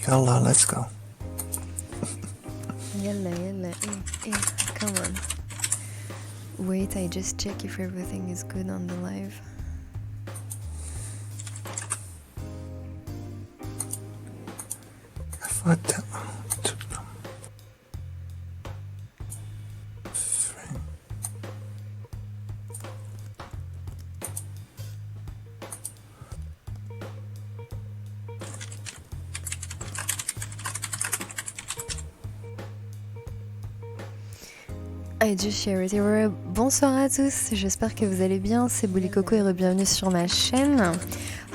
Yalla, let's go. Yalla, yalla, come on. Wait, I just check if everything is good on the live. I thought that... I just share it. Bonsoir à tous, j'espère que vous allez bien. C'est Bully Coco et bienvenue sur ma chaîne.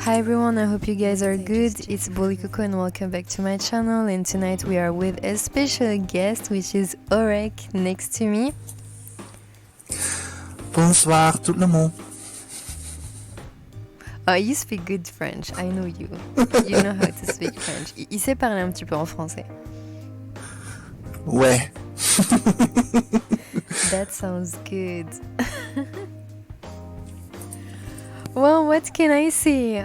Hi everyone, I hope you guys are good. It's Bully Coco and welcome back to my channel. And tonight we are with a special guest, which is ORREC next to me. Bonsoir tout le monde. Oh, you speak good French, I know you. You know how to speak French. Il sait parler un petit peu en français. Ouais. That sounds good. Well, what can I say?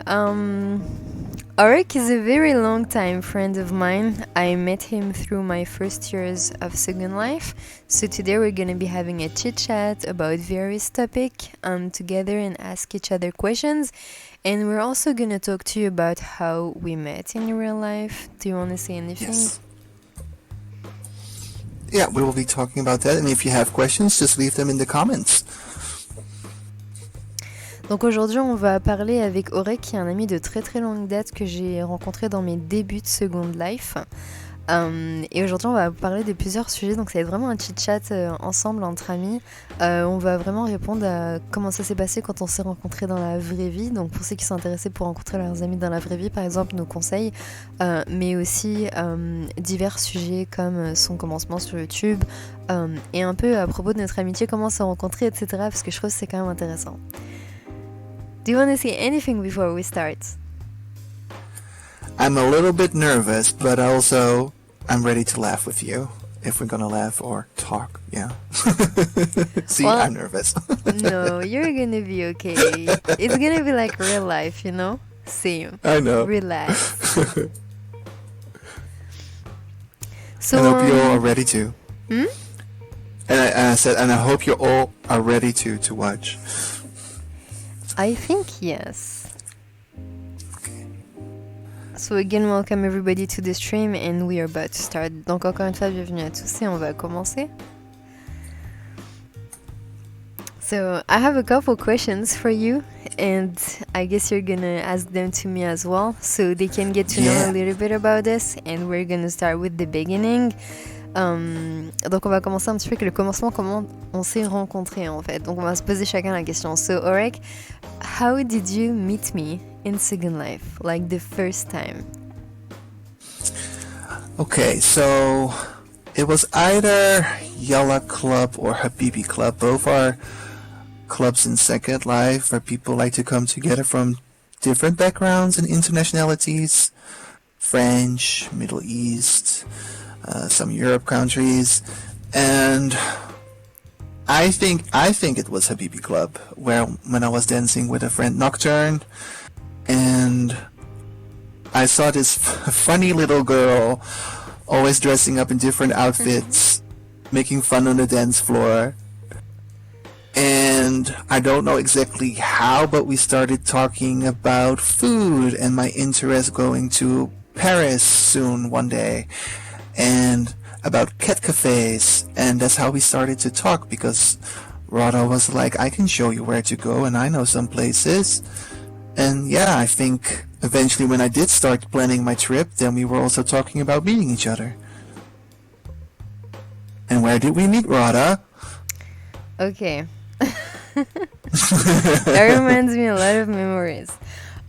ORREC is a very long time friend of mine. I met him through my first years of Secondlife. So today we're going to be having a chit chat about various topics together and ask each other questions. And we're also going to talk to you about how we met in real life. Do you want to say anything? Yes. Yeah, we will be talking about that. And if you have questions, just leave them in the comments. Donc aujourd'hui, on va parler avec ORREC, qui est un ami de très très longue date que j'ai rencontré dans mes débuts de Secondlife. Et aujourd'hui, on va parler de plusieurs sujets, donc ça va être vraiment un chit-chat ensemble entre amis. On va vraiment répondre à comment ça s'est passé quand on s'est rencontrés dans la vraie vie. Donc pour ceux qui sont intéressés pour rencontrer leurs amis dans la vraie vie, par exemple, nos conseils, mais aussi divers sujets comme son commencement sur YouTube et un peu à propos de notre amitié, comment on s'est rencontrés, etc. Parce que je trouve que c'est quand même intéressant. Do you want to say anything before we start? I'm a little bit nervous, but also I'm ready to laugh with you. If we're gonna laugh or talk, yeah. See, well, I'm nervous. No, you're gonna be okay. It's gonna be like real life, you know? Same. I know. Relax. So, and I hope you all are ready to. Hmm? And I said, and I hope you all are ready to watch. I think yes. So again, welcome everybody to the stream and we are about to start. Donc encore une fois, bienvenue à tous et on va commencer. So I have a couple questions for you and I guess you're gonna ask them to me as well so they can get to know a little bit about us and we're gonna start with the beginning. Donc on va commencer un petit peu avec le commencement, comment on s'est rencontrés en fait. Donc on va se poser chacun la question. So ORREC, how did you meet me in Secondlife, like the first time? Okay, so it was either Yalla Club or Habibi Club. Both are clubs in Secondlife where people like to come together from different backgrounds and internationalities. French, Middle East, some Europe countries, and I think it was Habibi Club when I was dancing with a friend Nocturne, and I saw this funny little girl always dressing up in different outfits, making fun on the dance floor. And I don't know exactly how, but we started talking about food and my interest going to Paris soon one day, and about cat cafes, and that's how we started to talk, because Rada was like, I can show you where to go and I know some places. And yeah, I think eventually when I did start planning my trip, then we were also talking about meeting each other. And where did we meet, Rada? Okay. That reminds me a lot of memories.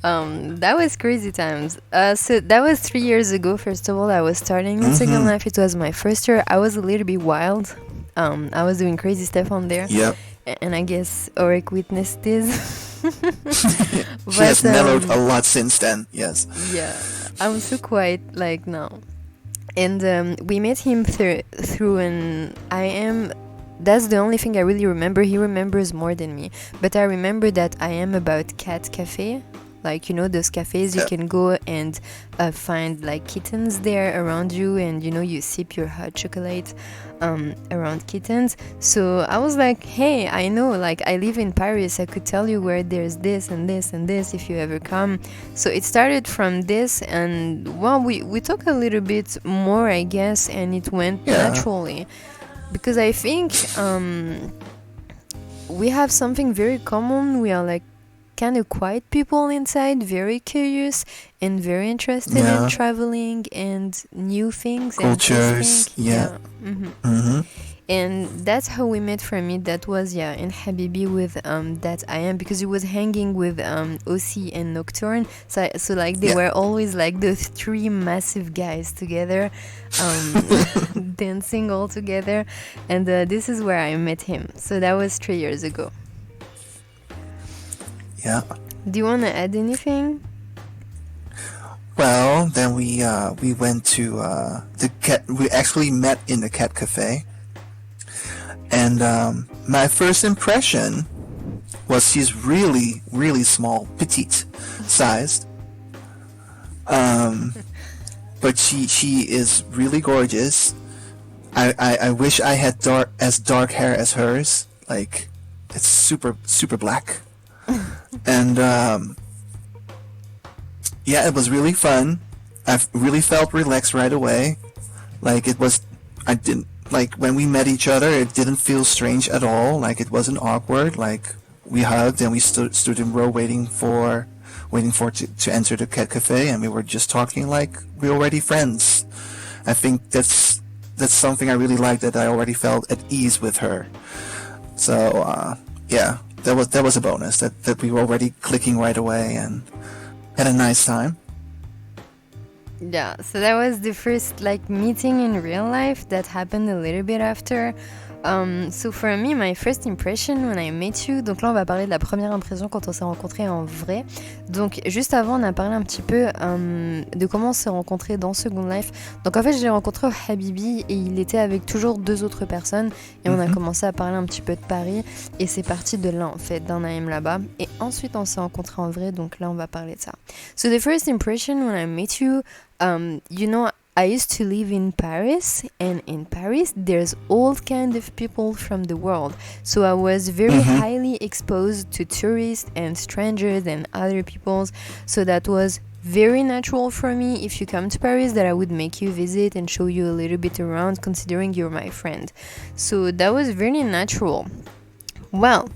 That was crazy times. So that was 3 years ago. First of all, I was starting in Secondlife. It was my first year. I was a little bit wild. I was doing crazy stuff on there. Yep. And I guess ORREC witnessed this. She has mellowed a lot since then. Yes. Yeah, I'm so quiet like now. And we met him through an IM. That's the only thing I really remember. He remembers more than me. But I remember that I am about cat cafe. like, you know, those cafes you can go and find like kittens there around you, and you know, you sip your hot chocolate around kittens. So I was like, hey, I know, like, I live in Paris, I could tell you where there's this and this and this if you ever come. So it started from this, and well, we talked a little bit more, I guess, and it went naturally, because I think we have something very common. We are like kind of quiet people inside, very curious and very interested in traveling and new things, cultures. And that's how we met. For me, that was in Habibi with that I am, because he was hanging with aussi and Nocturne, so like they were always like the three massive guys together, dancing all together, and this is where I met him. So that was 3 years ago. Yeah. Do you want to add anything? Well, then we went to the cat. We actually met in the cat cafe, and my first impression was she's really, really small, petite sized. But she is really gorgeous. I wish I had dark hair as hers. Like, it's super black. And it was really fun. I really felt relaxed right away. Like, when we met each other, it didn't feel strange at all. Like, it wasn't awkward. Like, we hugged and we stood in row waiting for to enter the cat cafe, and we were just talking like we were already friends. I think that's something I really liked, that I already felt at ease with her. So that was a bonus, that we were already clicking right away and had a nice time. Yeah, so that was the first like meeting in real life that happened a little bit after. So for me, my first impression when I met you, donc là on va parler de la première impression quand on s'est rencontrés en vrai. Donc juste avant, on a parlé un petit peu de comment on s'est rencontrés dans Second Life. Donc en fait, je l'ai rencontré au Habibi et il était avec toujours 2 autres personnes, et on a commencé à parler un petit peu de Paris, et c'est parti de là en fait, d'un AM là-bas, et ensuite on s'est rencontrés en vrai, donc là on va parler de ça. So the first impression when I met you, you know, I used to live in Paris, and in Paris there's all kind of people from the world. So I was very highly exposed to tourists and strangers and other peoples. So that was very natural for me, if you come to Paris, that I would make you visit and show you a little bit around, considering you're my friend. So that was very natural. Well,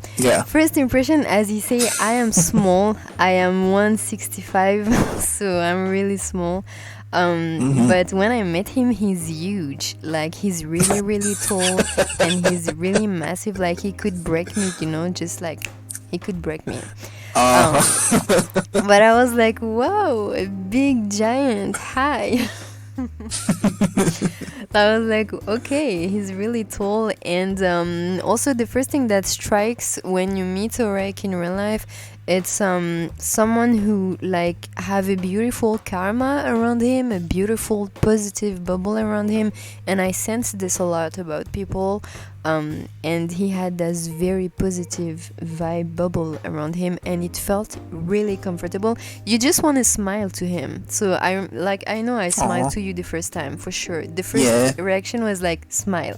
first impression, as you say, I am small. I am 165, so I'm really small. But when I met him, he's huge. Like, he's really, really tall, and he's really massive. Like, he could break me, you know, just like he could break me. But I was like, wow, a big giant, hi. I was like, okay, he's really tall. And also the first thing that strikes when you meet ORREC in real life, it's someone who like have a beautiful karma around him, a beautiful positive bubble around him, and I sense this a lot about people. And he had this very positive vibe bubble around him, and it felt really comfortable. You just want to smile to him. So I know I smiled to you the first time, for sure. The first reaction was like, smile,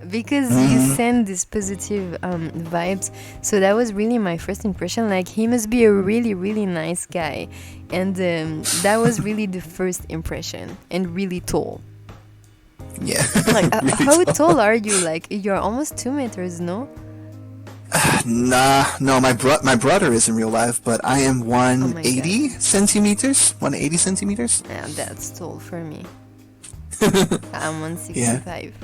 because you send this positive vibes. So that was really my first impression. Like, he must be a really, really nice guy. And that was really the first impression. And really tall. Yeah. Like, how tall are you? Like, you're almost 2 meters, no? No, my brother is in real life, but I am 180 centimeters. 180 centimeters. Yeah, that's tall for me. I'm 165.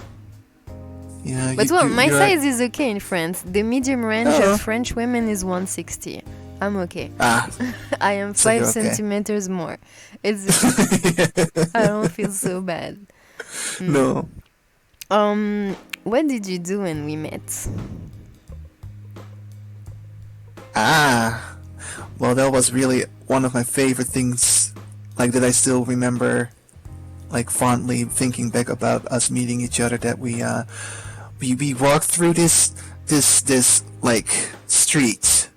Yeah, but my size is okay in France. The medium range of French women is 160. I'm okay. I am 5 centimeters more. It's I don't feel so bad. No. What did you do when we met? Well, that was really one of my favorite things, like, that I still remember, like, fondly thinking back about us meeting each other, that we walked through this like street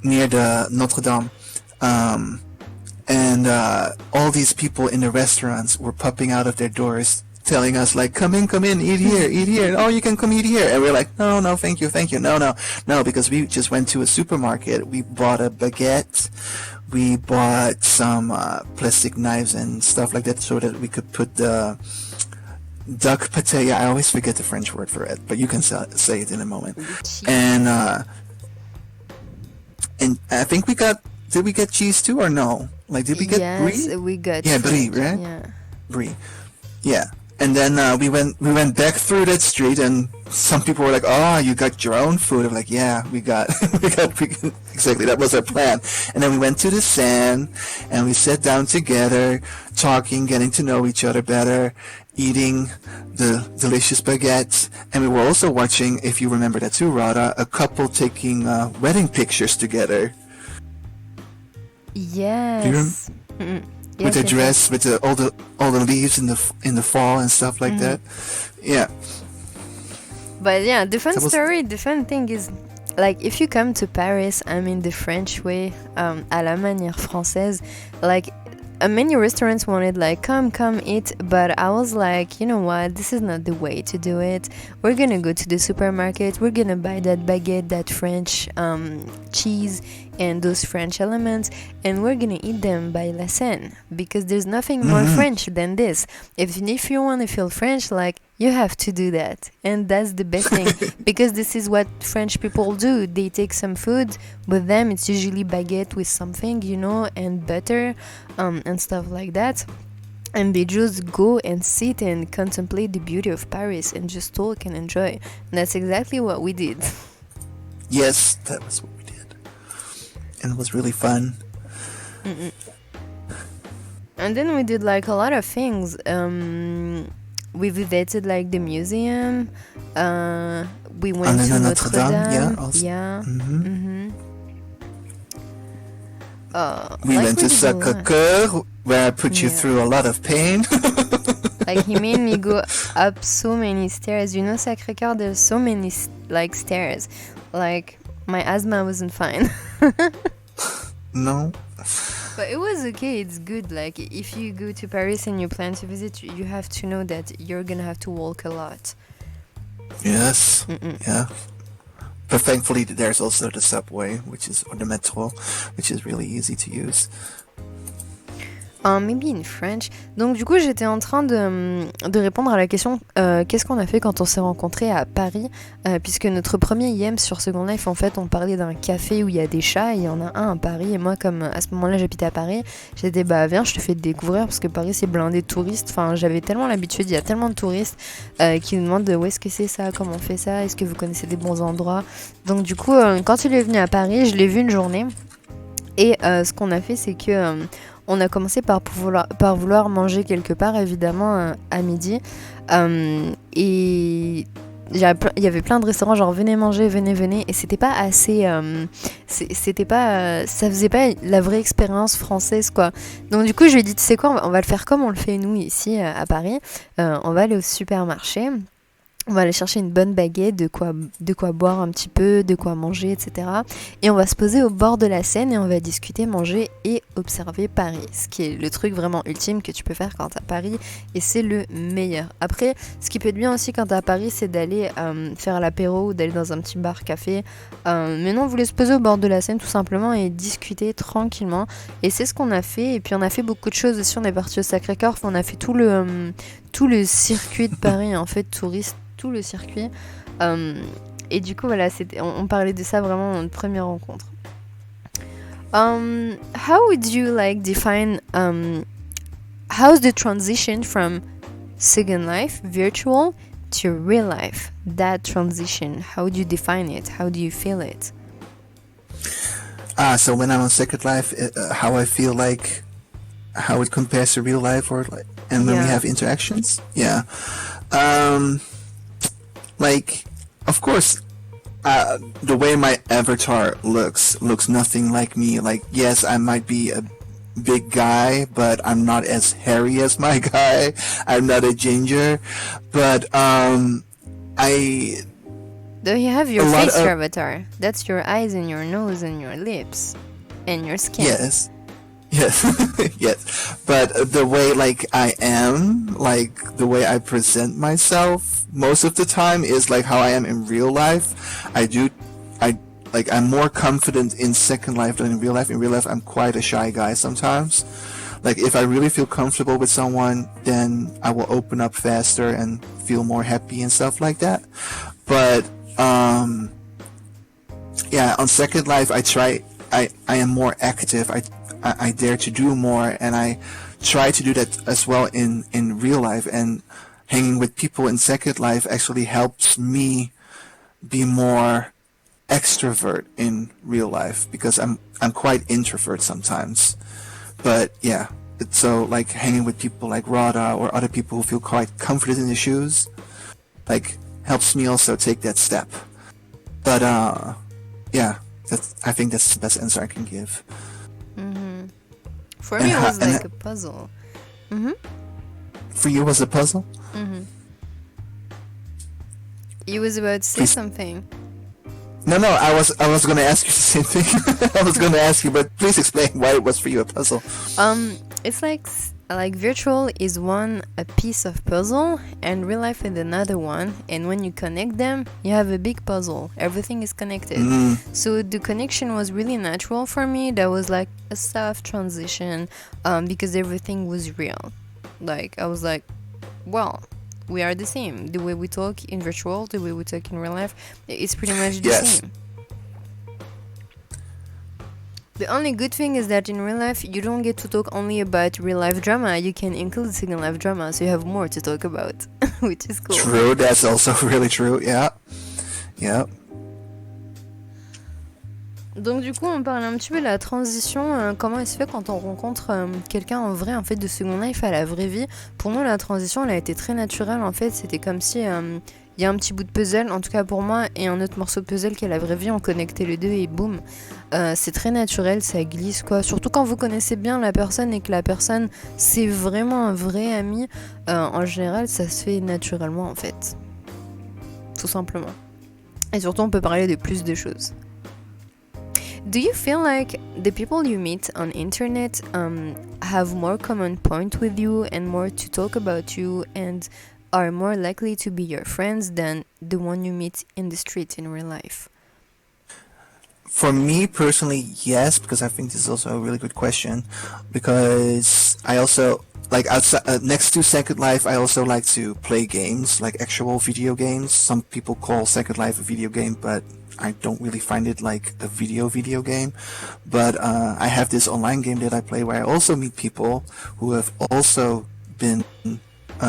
near the Notre Dame, and all these people in the restaurants were popping out of their doors telling us like, come in, eat here, oh, you can come eat here. And we're like, no, thank you, no, because we just went to a supermarket. We bought a baguette, we bought some plastic knives and stuff like that so that we could put the duck pate. I always forget the French word for it, but you can say it in a moment. And I think did we get cheese too or no? Like, did we get brie? Yes, we got brie, right? Yeah. Brie. Yeah. And then we went back through that street, and some people were like, "Oh, you got your own food." I'm like, "Yeah, we got exactly. That was our plan." And then we went to the sand, and we sat down together, talking, getting to know each other better, eating the delicious baguettes, and we were also watching, if you remember that too, Rada, a couple taking wedding pictures together. Yes. With the dress, with all the leaves in the fall and stuff like that. Yeah. But yeah, the fun story, the fun thing is, like, if you come to Paris, I mean the French way, à la manière française, like, many restaurants wanted like, come eat, but I was like, you know what, this is not the way to do it. We're gonna go to the supermarket, we're gonna buy that baguette, that French cheese and those French elements, and we're gonna eat them by la Seine, because there's nothing more French than this. If you want to feel French, like, you have to do that, and that's the best thing, because this is what French people do. They take some food with them, it's usually baguette with something, you know, and butter, and stuff like that, and they just go and sit and contemplate the beauty of Paris and just talk and enjoy. And that's exactly what we did. Yes, that was what we did, and it was really fun. And then we did like a lot of things. We visited like the museum. We went to Notre Dame. Yeah. We went to Sacré-Cœur, where I put you through a lot of pain. Like, he made me go up so many stairs. You know, Sacré-Cœur, there's so many like stairs. Like, my asthma wasn't fine. No. But it was okay, it's good. Like, if you go to Paris and you plan to visit, you have to know that you're gonna have to walk a lot. Yes. Yeah. But thankfully there's also the subway, or the metro, which is really easy to use. Maybe in French. Donc du coup, j'étais en train de répondre à la question qu'est-ce qu'on a fait quand on s'est rencontrés à Paris, puisque notre premier IM sur Secondlife, en fait, on parlait d'un café où il y a des chats, et il y en a un à Paris, et moi, comme à ce moment-là j'habitais à Paris, j'étais viens, je te fais découvrir, parce que Paris c'est blindé de touristes. Enfin, j'avais tellement l'habitude, il y a tellement de touristes qui nous demandent où est-ce que c'est ça, comment on fait ça, est-ce que vous connaissez des bons endroits. Donc du coup, quand il est venu à Paris, je l'ai vu une journée, et ce qu'on a fait, c'est que on a commencé par vouloir manger quelque part, évidemment, à midi. Et il y avait plein de restaurants, genre venez manger, venez. Et c'était pas assez... ça faisait pas la vraie expérience française, quoi. Donc du coup, je lui ai dit, tu sais quoi, on va le faire comme on le fait nous ici à Paris. On va aller au supermarché. On va aller chercher une bonne baguette, de quoi boire un petit peu, de quoi manger, etc. Et on va se poser au bord de la Seine et on va discuter, manger et observer Paris. Ce qui est le truc vraiment ultime que tu peux faire quand t'es à Paris, et c'est le meilleur. Après, ce qui peut être bien aussi quand t'es à Paris, c'est d'aller faire l'apéro ou d'aller dans un petit bar-café. Mais non, on voulait se poser au bord de la Seine tout simplement et discuter tranquillement. Et c'est ce qu'on a fait. Et puis on a fait beaucoup de choses aussi. On est parti au Sacré-Cœur, on a fait tout le circuit de Paris, en fait, touriste. Tout le circuit, et du coup voilà, on parlait de ça vraiment en première rencontre. How would you like define how's the transition from Secondlife virtual to real life? That transition, how would you define it? How do you feel it? So when I'm on Secondlife, how I feel like, how it compares to real life, and when we have interactions. Like, of course, the way my avatar looks nothing like me. Like, yes, I might be a big guy, but I'm not as hairy as my guy. I'm not a ginger, but Though you have your face avatar. That's your eyes and your nose and your lips and your skin. Yes. Yes, yes. But the way like I am, like the way I present myself, most of the time is like how I am in real life. I'm more confident in Second Life than in real life. In real life, I'm quite a shy guy sometimes. Like if I really feel comfortable with someone, then I will open up faster and feel more happy and stuff like that. But yeah, on Second Life, I am more active. I dare to do more, and I try to do that as well in real life. And hanging with people in Second Life actually helps me be more extrovert in real life, because I'm quite introvert sometimes. But yeah, so like hanging with people like Rada or other people who feel quite confident in the shoes, like helps me also take that step. But yeah, I think that's the best answer I can give. For me, it was like a puzzle. For you, was a puzzle? You was about to say something. No, I was going to ask you the same thing. I was going to ask you, but please explain why it was for you a puzzle. It's like virtual is a piece of puzzle, and real life is another one. And when you connect them, you have a big puzzle. Everything is connected. So the connection was really natural for me. That was like a soft transition, because everything was real. Like I was like, well, we are the same. The way we talk in virtual, the way we talk in real life, it's pretty much the same. The only good thing is that in real life, you don't get to talk only about real life drama. You can include Second Life drama, so you have more to talk about, which is cool. True, that's also really true, yeah. Yeah. Donc du coup, on parle un petit peu de la transition, comment elle se fait quand on rencontre quelqu'un en vrai, en fait, de Second Life à la vraie vie. Pour nous, la transition, elle a été très naturelle, en fait. C'était comme si il y a un petit bout de puzzle, en tout cas pour moi, et un autre morceau de puzzle qui est la vraie vie, on connectait les deux et boum. C'est très naturel, ça glisse, quoi. Surtout quand vous connaissez bien la personne et que la personne, c'est vraiment un vrai ami, en général, ça se fait naturellement, en fait. Tout simplement. Et surtout, on peut parler de plus de choses. Do you feel like the people you meet on internet have more common point with you and more to talk about you and are more likely to be your friends than the one you meet in the street in real life? For me personally, yes, because I think this is also a really good question. Because I also like outside, next to Second Life, I also like to play games, like actual video games. Some people call Second Life a video game, but I don't really find it like a video game. But I have this online game that I play where I also meet people who have also been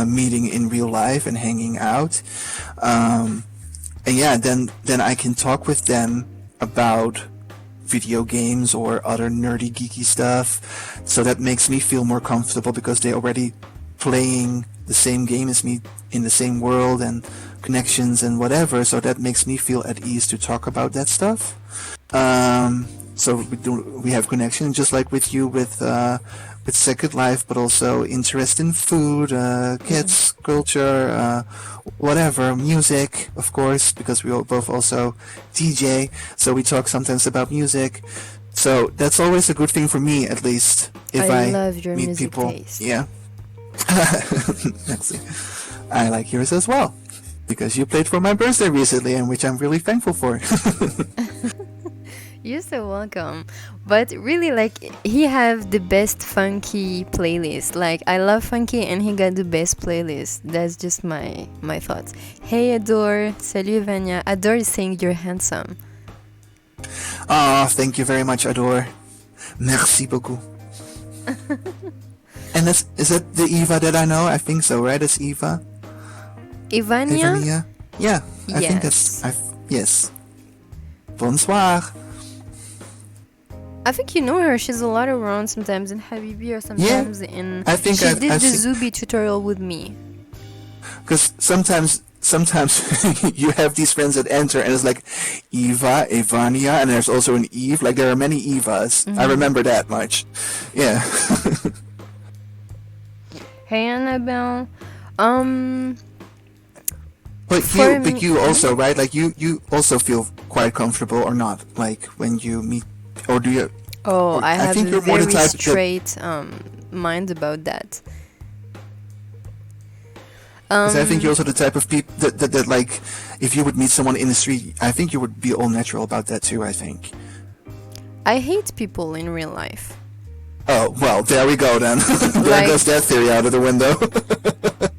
meeting in real life and hanging out. And yeah, then I can talk with them about video games or other nerdy geeky stuff. So that makes me feel more comfortable because they're already playing the same game as me in the same world and connections and whatever. So that makes me feel at ease to talk about that stuff. So we have connection, just like with you with Second Life, but also interest in food, kids, culture, whatever, music, of course, because we both also DJ, so we talk sometimes about music. So that's always a good thing for me, at least, if I love your meet music people. taste. Yeah. I like yours as well, because you played for my birthday recently, and which I'm really thankful for. You're so welcome. But really, like, he have the best funky playlist. Like, I love funky and he got the best playlist. That's just my thoughts. Hey Adore, salut Vanya. Adore is saying you're handsome. Oh, thank you very much, Adore. Merci beaucoup. And is that the Eva that I know? I think so, right? It's Eva? Ivania? Ivania? Yeah, I think Yes. that's... yes. Bonsoir. I think you know her. She's a lot around sometimes in Habibi or sometimes in... I think she I've did the seen... Zubi tutorial with me. Because sometimes you have these friends that enter and it's like Eva, Ivania, and there's also an Eve. Like there are many Evas. Mm-hmm. I remember that much. Yeah. Hey Annabelle. But you also, right? Like you also feel quite comfortable or not? Like when you meet, or do you Oh, I have think a you're more the very type that, straight mind about that. because I think you're also the type of people that like, if you would meet someone in the street, I think you would be all natural about that too, I think. I hate people in real life. Oh, well, there we go then. There Like, goes that theory out of the window.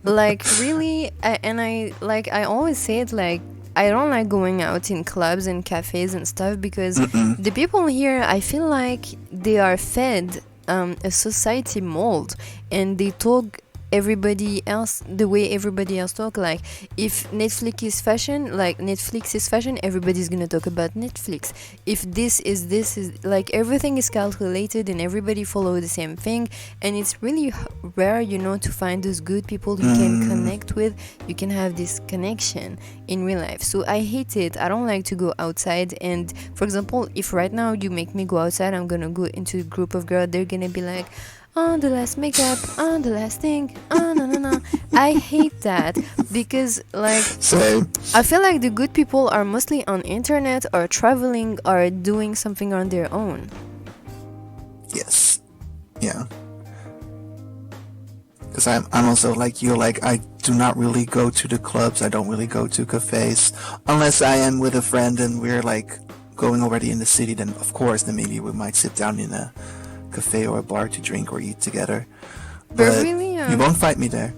like really, I always say it, like, I don't like going out in clubs and cafes and stuff because the people here, I feel like they are fed a society mold, and they talk everybody else the way everybody else talk. Like, if Netflix is fashion, everybody's gonna talk about Netflix. If this is like, everything is calculated and everybody follow the same thing, and it's really rare, to find those good people you can connect with. You can have this connection in real life. So I hate it. I don't like to go outside, and for example, if right now you make me go outside, I'm gonna go into a group of girls, they're gonna be like, oh, the last makeup, oh, the last thing, oh, no. I hate that because, like, Same. I feel like the good people are mostly on internet or traveling or doing something on their own. Yes. Yeah. Because I'm also like you, like, I do not really go to the clubs, I don't really go to cafes, unless I am with a friend and we're, like, going already in the city, then of course, then maybe we might sit down in a cafe or a bar to drink or eat together. But really, you won't find me there.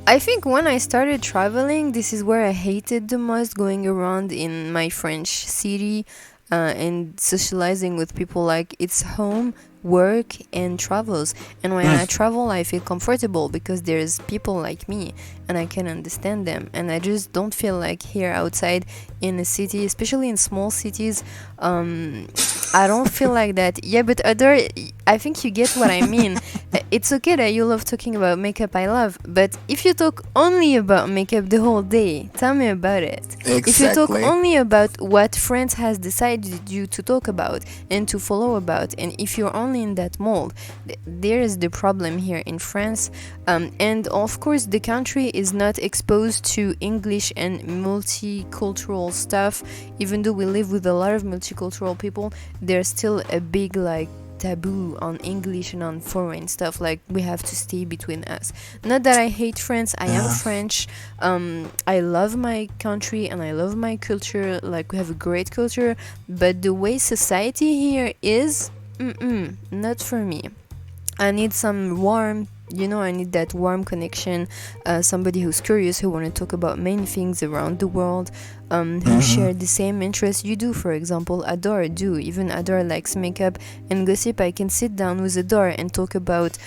I think when I started traveling, this is where I hated the most, going around in my French city and socializing with people. Like, it's home, work, and travels. And when I travel, I feel comfortable because there's people like me and I can understand them. And I just don't feel like here outside in a city, especially in small cities, I don't feel like that. Yeah, but I think you get what I mean. It's okay that you love talking about makeup, I love, but if you talk only about makeup the whole day, tell me about it. Exactly. If you talk only about what France has decided you to talk about and to follow about, and if you're only in that mold, there is the problem here in France. And of course, the country is not exposed to English and multicultural stuff. Even though we live with a lot of multicultural people, there's still a big, like, taboo on English and on foreign stuff. Like, we have to stay between us. Not that I hate France, I am French. I love my country and I love my culture. Like, we have a great culture, but the way society here is, not for me. I need some warm, I need that warm connection, somebody who's curious, who want to talk about many things around the world, who share the same interests you do. For example, Adore likes makeup and gossip. I can sit down with Adore and talk about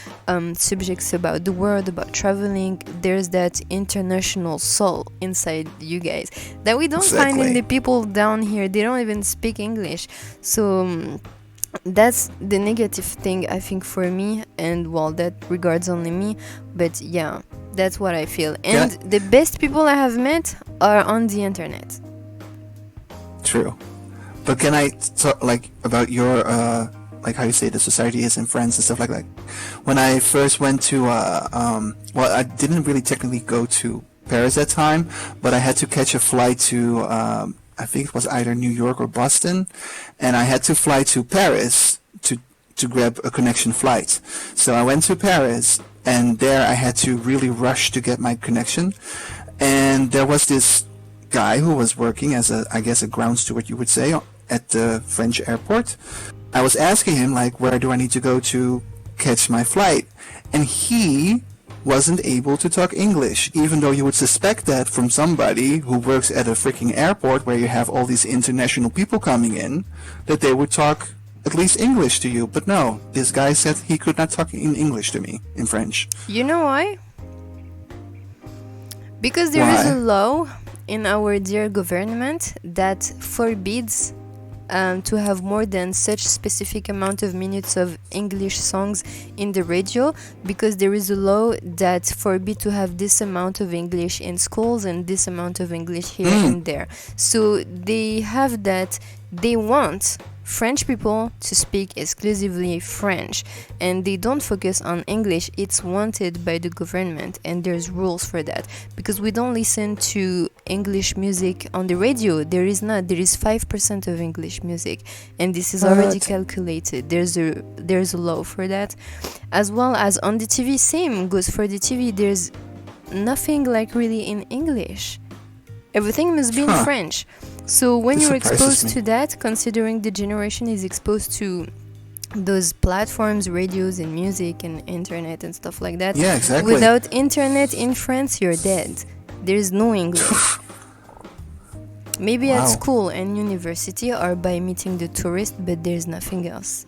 subjects about the world, about traveling. There's that international soul inside you guys that we don't find in the people down here. They don't even speak English. So that's the negative thing, I think, for me, and well, that regards only me, but yeah, that's what I feel. And the best people I have met are on the internet. True. But can I talk, like, about your like, how you say the society is in France and stuff like that? When I first went to well, I didn't really technically go to Paris at that time, but I had to catch a flight to I think it was either New York or Boston, and I had to fly to Paris to grab a connection flight. So I went to Paris, and there I had to really rush to get my connection. And there was this guy who was working as I guess a ground steward, you would say, at the French airport. I was asking him, like, where do I need to go to catch my flight? And he wasn't able to talk English, even though you would suspect that from somebody who works at a freaking airport where you have all these international people coming in, that they would talk at least English to you. But no, this guy said he could not talk in English to me, in French. You know why? Because there is a law in our dear government that forbids to have more than such specific amount of minutes of English songs in the radio, because there is a law that forbids to have this amount of English in schools and this amount of English here and there. So they have that, they want French people to speak exclusively French, and they don't focus on English. It's wanted by the government, and there's rules for that, because we don't listen to English music on the radio. There is 5% of English music, and this is already calculated. There's a law for that, as well as on the TV. Same goes for the TV. There's nothing like really in English. Everything must be in French. So when you're exposed to that, considering the generation is exposed to those platforms, radios and music and internet and stuff like that. Yeah, exactly. Without internet in France, you're dead. There's no English. Maybe at school and university or by meeting the tourists, but there's nothing else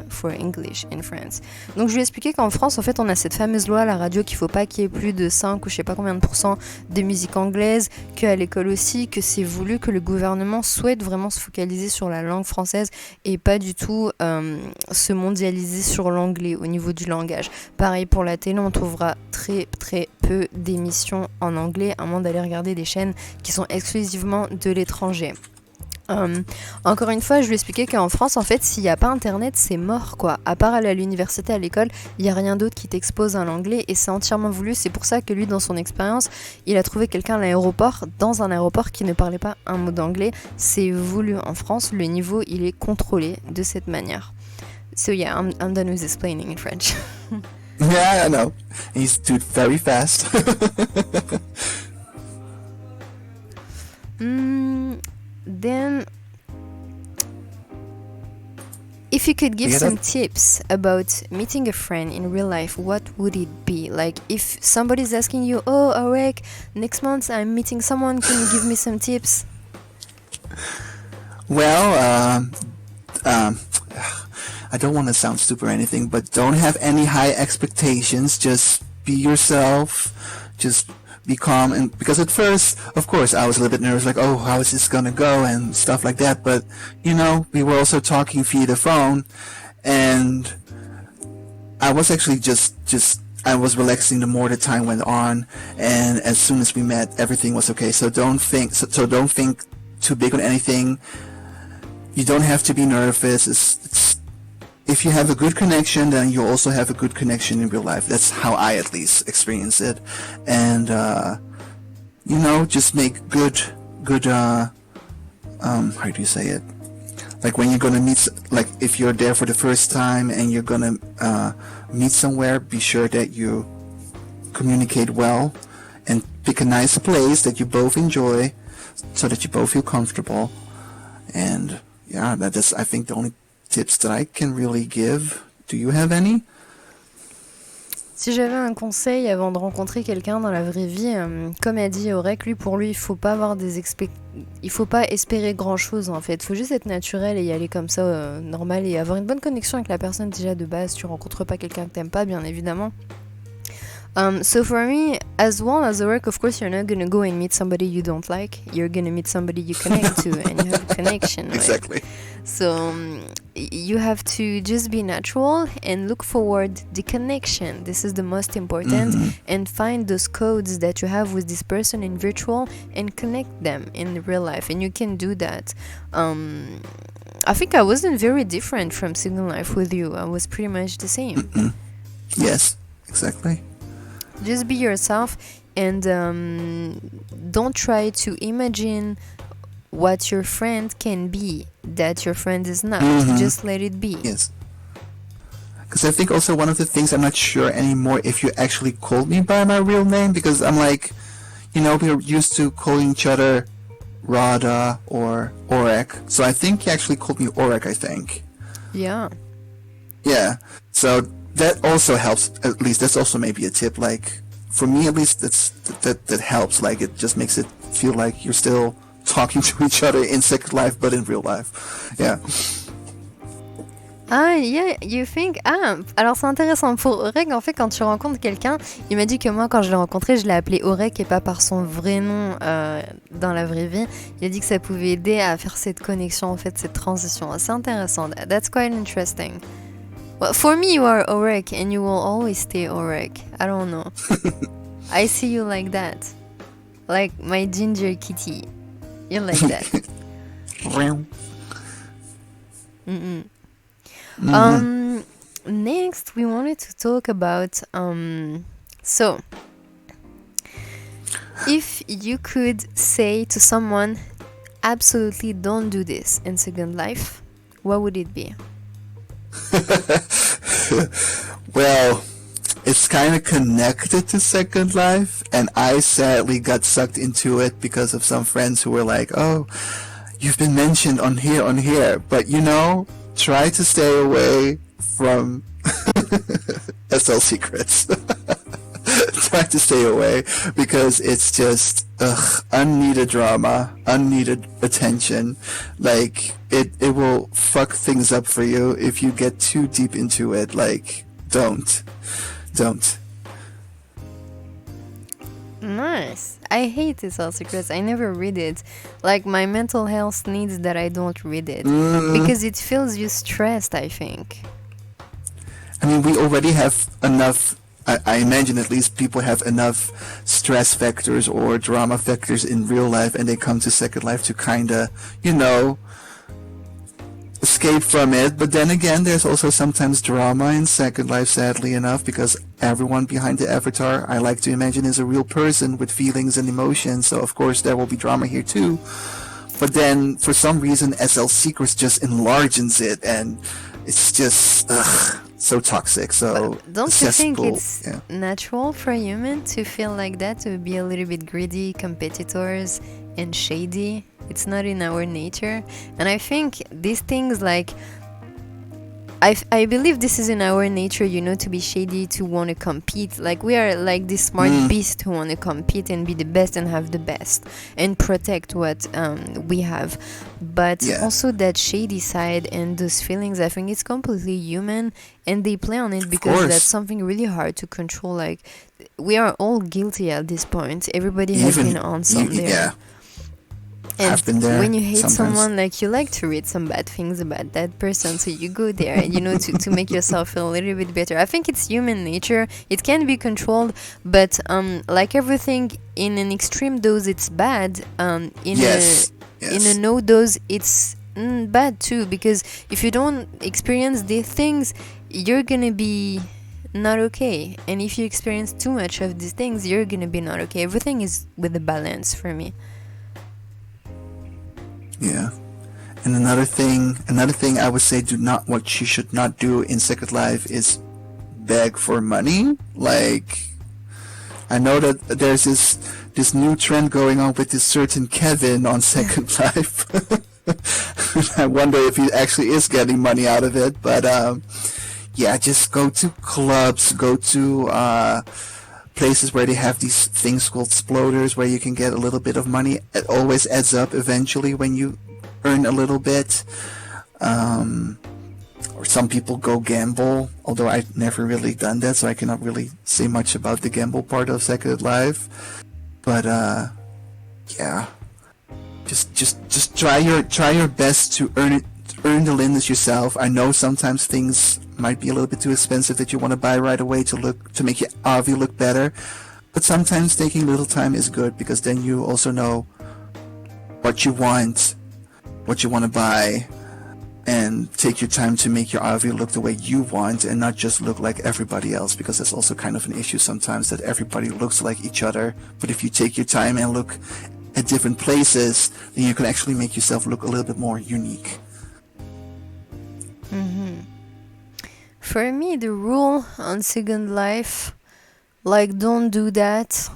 for English in France. Donc je lui ai expliqué qu'en France, en fait, on a cette fameuse loi à la radio qu'il faut pas qu'il y ait plus de 5 ou je sais pas combien de pourcents de musique anglaise, qu'à l'école aussi, que c'est voulu, que le gouvernement souhaite vraiment se focaliser sur la langue française et pas du tout se mondialiser sur l'anglais au niveau du langage. Pareil pour la télé, on trouvera très très peu d'émissions en anglais, à moins d'aller regarder des chaînes qui sont exclusivement de l'étranger. Encore une fois, je lui expliquais qu'en France, en fait, s'il n'y a pas internet, c'est mort, quoi. À part aller à l'université, à l'école, il n'y a rien d'autre qui t'expose à l'anglais et c'est entièrement voulu. C'est pour ça que lui, dans son expérience, il a trouvé quelqu'un à l'aéroport, dans un aéroport qui ne parlait pas un mot d'anglais. C'est voulu en France, le niveau, il est contrôlé de cette manière. So yeah, I'm done with explaining in French. Yeah, I know. He's doing very fast. Then, if you could give some tips about meeting a friend in real life, what would it be? Like, if somebody's asking you, oh, ORREC, next month I'm meeting someone, can you give me some tips? Well, I don't want to sound stupid or anything, but don't have any high expectations. Just be yourself. Just be calm. And because at first, of course, I was a little bit nervous, like, oh, how is this gonna go and stuff like that. But you know, we were also talking via the phone, and I was actually I was relaxing the more the time went on, and as soon as we met, everything was okay. So don't think too big on anything. You don't have to be nervous. It's if you have a good connection, then you also have a good connection in real life. That's how I at least experience it. And you know, just make good how do you say it? Like when you're gonna meet, like if you're there for the first time and you're gonna meet somewhere, be sure that you communicate well and pick a nice place that you both enjoy, so that you both feel comfortable. And yeah, that's I think the only tips that I can really give. Do you have any? Si j'avais un conseil avant de rencontrer quelqu'un dans la vraie vie, comme a dit ORREC, lui, il faut pas avoir il faut pas espérer grand chose en fait. Il faut juste être naturel et y aller comme ça, normal, et avoir une bonne connexion avec la personne déjà de base. Tu rencontres pas quelqu'un que t'aimes pas, bien évidemment. So for me, as well as ORREC, of course, you're not gonna go and meet somebody you don't like. You're gonna meet somebody you connect to and you have a connection. Right? Exactly. So you have to just be natural and look forward the connection. This is the most important. And find those codes that you have with this person in virtual and connect them in real life. And you can do that. I think I wasn't very different from Secondlife with you. I was pretty much the same. Yes, exactly. Just be yourself and don't try to imagine what your friend can be that your friend is not. Just let it be. Yes. Because I think also one of the things, I'm not sure anymore if you actually called me by my real name, because I'm like, you know, we're used to calling each other Rada or ORREC. So I think you actually called me ORREC, I think. Yeah. Yeah. So that also helps. At least that's also maybe a tip. Like for me, at least that helps. Like it just makes it feel like you're still talking to each other in Secondlife, but in real life. Yeah. Ah, yeah, you think... Ah, alors c'est intéressant. Pour ORREC, en fait, quand tu rencontres quelqu'un, il m'a dit que moi, quand je l'ai rencontré, je l'ai appelé ORREC et pas par son vrai nom dans la vraie vie. Il a dit que ça pouvait aider à faire cette connexion, en fait, cette transition. C'est intéressant. That's quite interesting. Well, for me, you are ORREC and you will always stay ORREC. I don't know. I see you like that. Like my ginger kitty. You're like that. Mm-mm. Mm-hmm. Next, we wanted to talk about so if you could say to someone, absolutely don't do this in Second Life, what would it be? Well, it's kind of connected to Second Life, and I sadly got sucked into it because of some friends who were like, "Oh, you've been mentioned on here, but try to stay away from SL secrets." Try to stay away because it's just unneeded drama, unneeded attention. Like it will fuck things up for you if you get too deep into it. Like don't. Nice. I hate SL secrets. I never read it. Like my mental health needs that I don't read it because it feels you stressed, I think. I mean, we already have enough. I imagine at least people have enough stress factors or drama factors in real life, and they come to Second Life to kind of, escape from it. But then again, there's also sometimes drama in Second Life, sadly enough, because everyone behind the avatar, I like to imagine, is a real person with feelings and emotions. So of course there will be drama here too. But then for some reason, SL Secrets just enlarges it, and it's just so toxic. So don't you think it's natural for a human to feel like that, to be a little bit greedy, competitors, and shady? It's not in our nature. And I think these things, like, I believe this is in our nature, to be shady, to want to compete. Like, we are like this smart beast who want to compete and be the best and have the best and protect what we have. But also that shady side and those feelings, I think it's completely human, and they play on it because that's something really hard to control. Like, we are all guilty at this point. Everybody has been on something. Yeah. And I've been there when you hate sometimes. someone, like, you like to read some bad things about that person, so you go there, to make yourself feel a little bit better. I think it's human nature. It can be controlled, but like everything, in an extreme dose, it's bad. In a no dose, it's bad too, because if you don't experience these things, you're gonna be not okay. And if you experience too much of these things, you're gonna be not okay. Everything is with a balance for me. Yeah. And another thing I would say what you should not do in Second Life is beg for money. Like, I know that there's this new trend going on with this certain Kevin on Second Life. I wonder if he actually is getting money out of it, but just go to clubs, go to places where they have these things called sploders, where you can get a little bit of money. It always adds up eventually when you earn a little bit. Or some people go gamble, although I've never really done that, so I cannot really say much about the gamble part of Second Life. But just try your best to earn the limits yourself. I know sometimes things might be a little bit too expensive that you want to buy right away to make your RV look better, but sometimes taking a little time is good, because then you also know what you want to buy, and take your time to make your RV look the way you want and not just look like everybody else, because that's also kind of an issue sometimes, that everybody looks like each other. But if you take your time and look at different places, then you can actually make yourself look a little bit more unique. For me, the rule on Second Life, like, don't do that.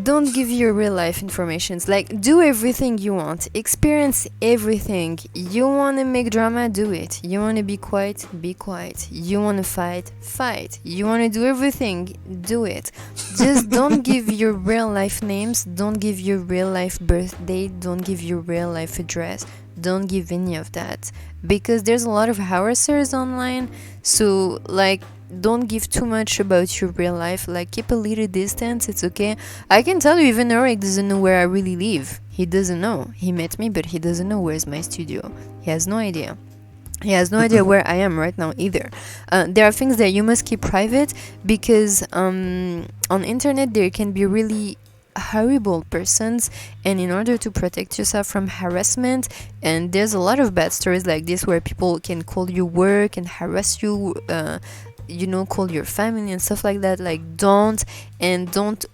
Don't give your real life informations. Like, do everything you want. Experience everything. You want to make drama? Do it. You want to be quiet? Be quiet. You want to fight? Fight. You want to do everything? Do it. Just don't give your real life names. Don't give your real life birthday. Don't give your real life address. Don't give any of that. Because there's a lot of harassers online. So, like, don't give too much about your real life. Like, keep a little distance. It's okay. I can tell you, even ORREC doesn't know where I really live. He doesn't know. He met me, but he doesn't know where's my studio. He has no idea. He has no idea where I am right now either. There are things that you must keep private, because on internet there can be really horrible persons, and in order to protect yourself from harassment, and there's a lot of bad stories like this where people can call you work and harass you, call your family and stuff like that. Like, don't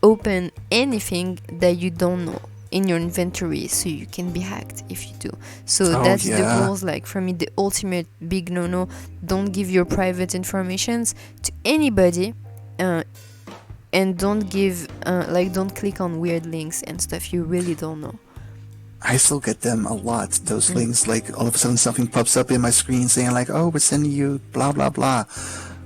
open anything that you don't know in your inventory, so you can be hacked if you do. So that's the rules. Like, for me, the ultimate big no. Don't give your private informations to anybody, and don't click on weird links and stuff you really don't know. I still get them a lot, those links. Like, all of a sudden something pops up in my screen saying like, oh, we're sending you blah blah blah,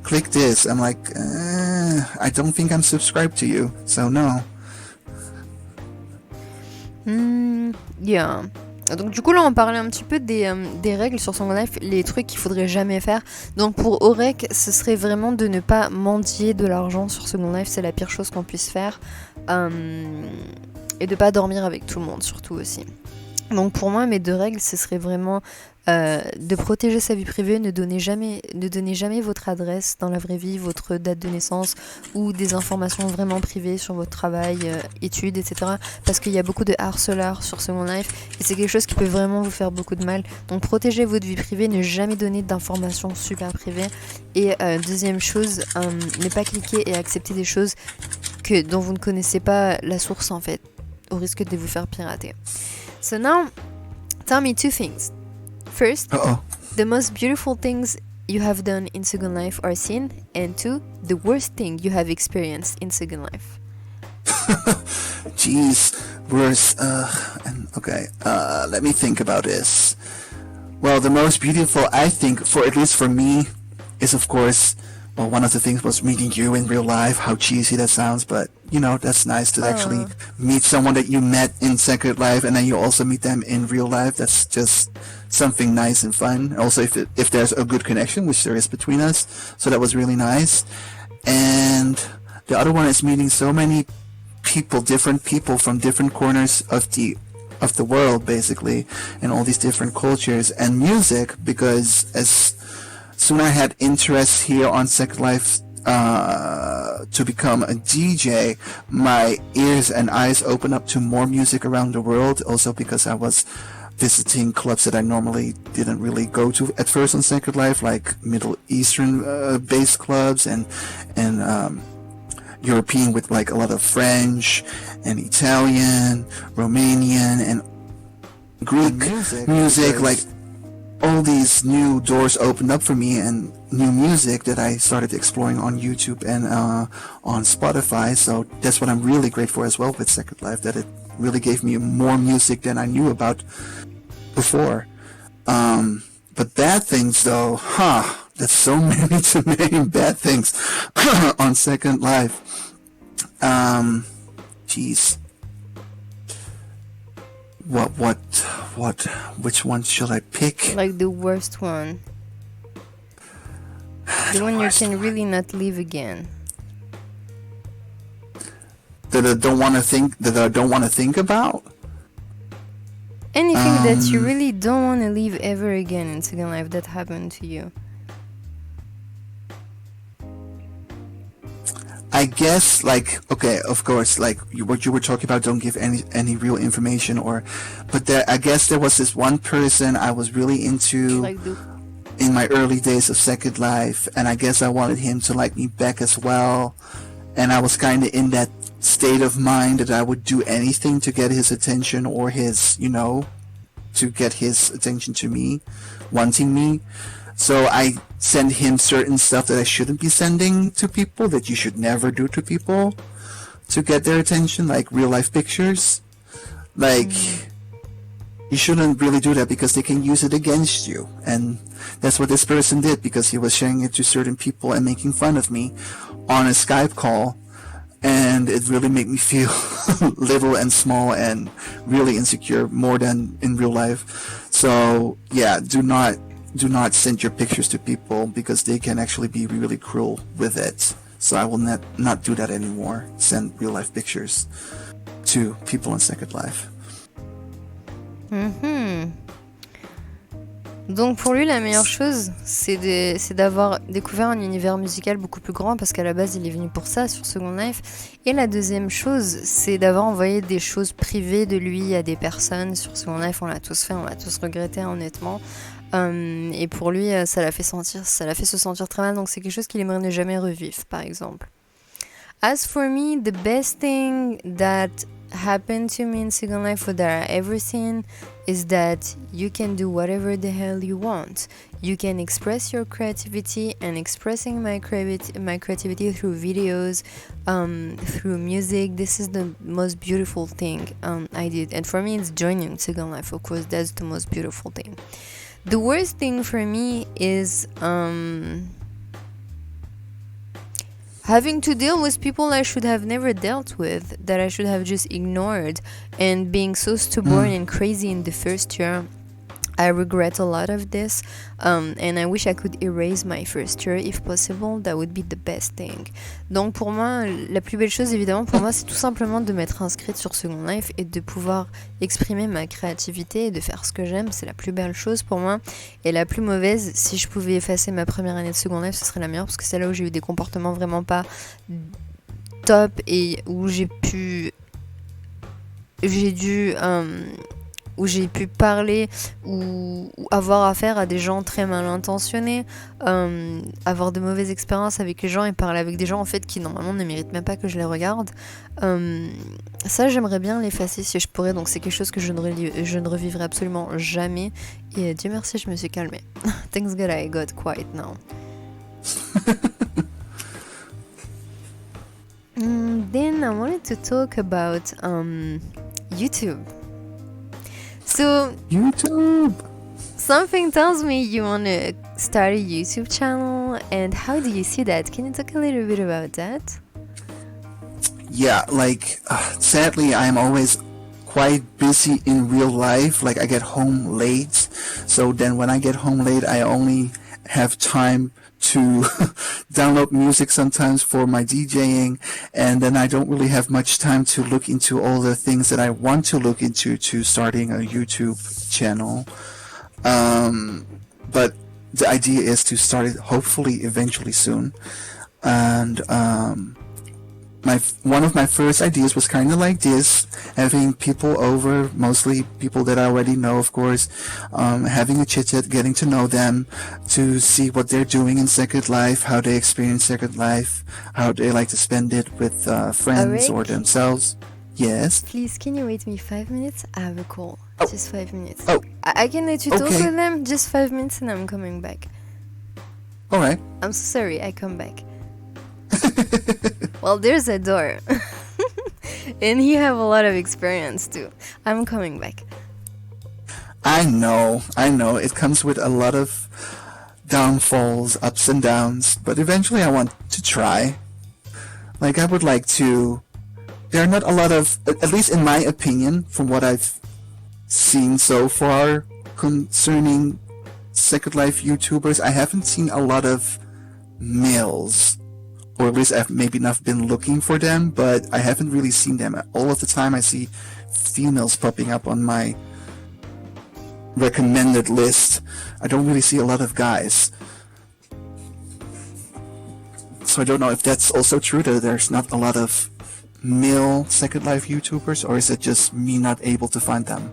click this. I'm like, I don't think I'm subscribed to you, so no. Yeah. Donc du coup là on parlait un petit peu des règles sur Second Life, les trucs qu'il faudrait jamais faire. Donc pour ORREC, ce serait vraiment de ne pas mendier de l'argent sur Second Life, c'est la pire chose qu'on puisse faire. Et de pas dormir avec tout le monde surtout aussi. Donc pour moi mes 2 règles, ce serait vraiment de protéger sa vie privée, ne donnez jamais votre adresse dans la vraie vie, votre date de naissance ou des informations vraiment privées sur votre travail, études, etc. Parce qu'il y a beaucoup de harceleurs sur Second Life et c'est quelque chose qui peut vraiment vous faire beaucoup de mal. Donc protégez votre vie privée, ne jamais donner d'informations super privées. Et deuxième chose, ne pas cliquer et accepter des choses dont vous ne connaissez pas la source en fait, au risque de vous faire pirater. So now, tell me 2 things. First, the most beautiful things you have done in Second Life or seen, and 2, the worst thing you have experienced in Second Life. Jeez, worst. Let me think about this. Well, the most beautiful, I think, at least for me, is of course, well, one of the things was meeting you in real life. How cheesy that sounds, but that's nice to actually meet someone that you met in Second Life, and then you also meet them in real life. That's just something nice and fun. Also, if there's a good connection, which there is between us, so that was really nice. And the other one is meeting so many people, different people from different corners of the world, basically, and all these different cultures and music. Because as soon I had interest here on Second Life to become a DJ, my ears and eyes opened up to more music around the world. Also because I was visiting clubs that I normally didn't really go to at first on Second Life, like Middle Eastern based clubs and European with like a lot of French and Italian, Romanian and Greek music. Like, all these new doors opened up for me and new music that I started exploring on YouTube and on Spotify. So that's what I'm really grateful as well with Second Life, that it really gave me more music than I knew about before. But bad things though, that's so many to name bad things on Second Life. Jeez. Which one should I pick? Like the worst one. The one you can really not leave again. That I don't want to think about? Anything that you really don't want to leave ever again in Second Life that happened to you. I guess, like, okay, of course, like what you were talking about, don't give any real information, but I guess there was this one person I was really into in my early days of Second Life, and I guess I wanted him to like me back as well, and I was kind of in that state of mind that I would do anything to get his attention or to get his attention to me, wanting me. So I send him certain stuff that I shouldn't be sending to people, that you should never do to people to get their attention, like real life pictures. Like, you shouldn't really do that because they can use it against you. And that's what this person did, because he was sharing it to certain people and making fun of me on a Skype call. And it really made me feel little and small and really insecure, more than in real life. So yeah, do not send your pictures to people, because they can actually be really cruel with it. So I will not do that anymore. Send real life pictures to people in Second Life. Donc pour lui, la meilleure chose, c'est d'avoir découvert un univers musical beaucoup plus grand parce qu'à la base, il est venu pour ça sur Second Life. Et la deuxième chose, c'est d'avoir envoyé des choses privées de lui à des personnes sur Second Life. On l'a tous fait, on l'a tous regretté honnêtement. Et pour lui, ça l'a fait se sentir très mal. Donc c'est quelque chose qu'il aimerait ne jamais revivre, par exemple. As for me, the best thing that happened to me in Second Life or that I ever seen is that you can do whatever the hell you want. You can express your creativity, and expressing my creativity through videos, through music. This is the most beautiful thing I did, and for me, it's joining Second Life. Of course, that's the most beautiful thing. The worst thing for me is having to deal with people I should have never dealt with, that I should have just ignored, and being so stubborn and crazy in the first year. I regret a lot of this, and I wish I could erase my first year if possible. That would be the best thing. Donc pour moi, la plus belle chose évidemment pour moi, c'est tout simplement de m'être inscrite sur Second Life et de pouvoir exprimer ma créativité et de faire ce que j'aime. C'est la plus belle chose pour moi. Et la plus mauvaise, si je pouvais effacer ma première année de Second Life, ce serait la meilleure parce que c'est là où j'ai eu des comportements vraiment pas top et où j'ai pu parler ou avoir affaire à des gens très mal intentionnés, avoir de mauvaises expériences avec les gens et parler avec des gens en fait qui normalement ne méritent même pas que je les regarde. Ça j'aimerais bien l'effacer si je pourrais, donc c'est quelque chose que je ne revivrai absolument jamais. Et Dieu merci je me suis calmée. Thanks God I got quiet now. Then I wanted to talk about YouTube. So, YouTube! Something tells me you want to start a YouTube channel, and how do you see that? Can you talk a little bit about that? Yeah, like, sadly, I'm always quite busy in real life. Like, I get home late, so then when I get home late, I only have time to download music sometimes for my DJing, and then I don't really have much time to look into all the things that I want to look into to starting a YouTube channel. But the idea is to start it hopefully eventually soon. And one of my first ideas was kind of like this, having people over, mostly people that I already know, of course, having a chit-chat, getting to know them, to see what they're doing in Second Life, how they experience Second Life, how they like to spend it with friends or themselves. Yes? Please, can you wait me 5 minutes? I have a call. Oh. Just 5 minutes. Oh. I can let you talk Okay. with them, just 5 minutes and I'm coming back. Alright. I'm so sorry, I come back. Well, there's a door. And you have a lot of experience too. I'm coming back. I know. It comes with a lot of downfalls, ups and downs, but eventually I want to try. Like, I would like to... There are not a lot of, at least in my opinion, from what I've seen so far concerning Second Life YouTubers, I haven't seen a lot of males. Or at least I've maybe not been looking for them, but I haven't really seen them. All of the time I see females popping up on my recommended list. I don't really see a lot of guys. So I don't know if that's also true, that there's not a lot of male Second Life YouTubers, or is it just me not able to find them?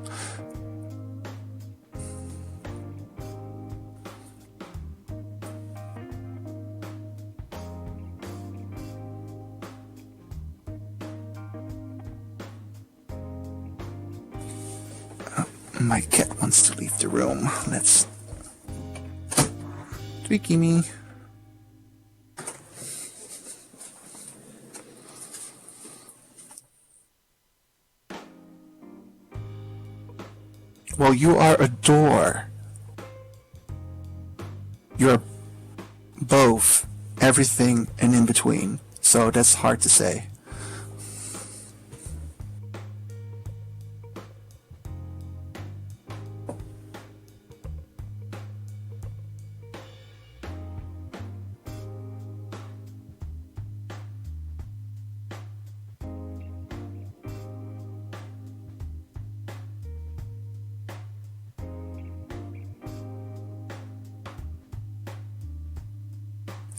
My cat wants to leave the room. Let's... Tweaky me. Well, you are a door. You're both, everything and in between. So that's hard to say.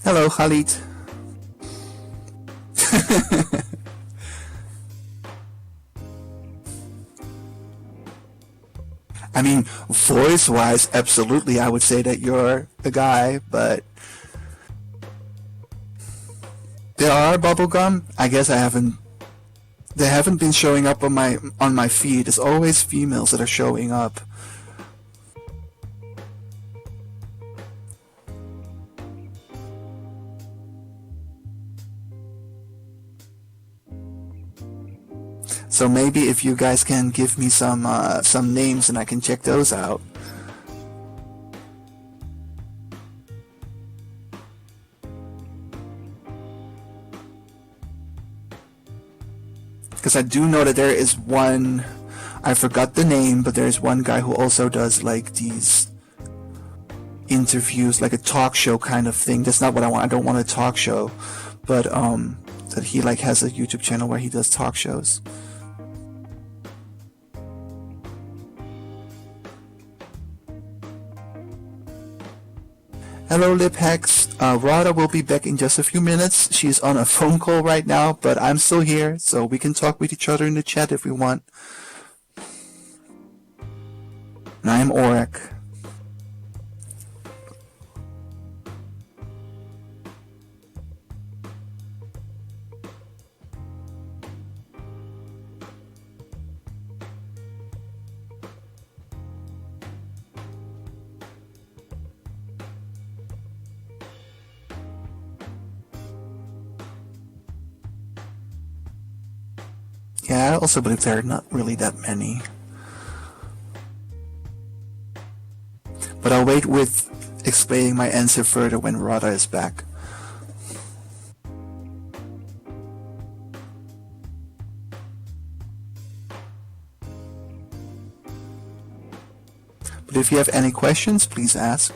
Hello, Khalid. I mean, voice-wise, absolutely, I would say that you're the guy, but there are bubblegum. I guess they haven't been showing up on my feed. It's always females that are showing up. So maybe if you guys can give me some names and I can check those out. Because I do know that there is one, I forgot the name, but there's one guy who also does like these interviews, like a talk show kind of thing. That's not what I want. I don't want a talk show, but that he like has a YouTube channel where he does talk shows. Hello, Lip Hex. Rada will be back in just a few minutes. She's on a phone call right now, but I'm still here, so we can talk with each other in the chat if we want. And I'm ORREC. Yeah, I also believe there are not really that many. But I'll wait with explaining my answer further when Rada is back. But if you have any questions, please ask.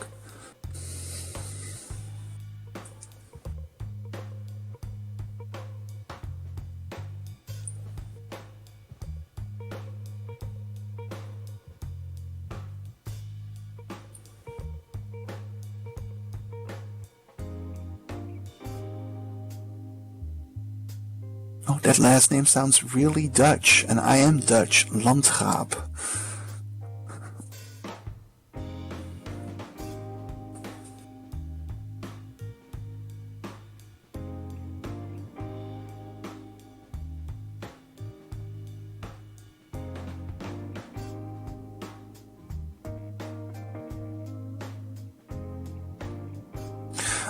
Oh, that last name sounds really Dutch, and I am Dutch. Landgraab.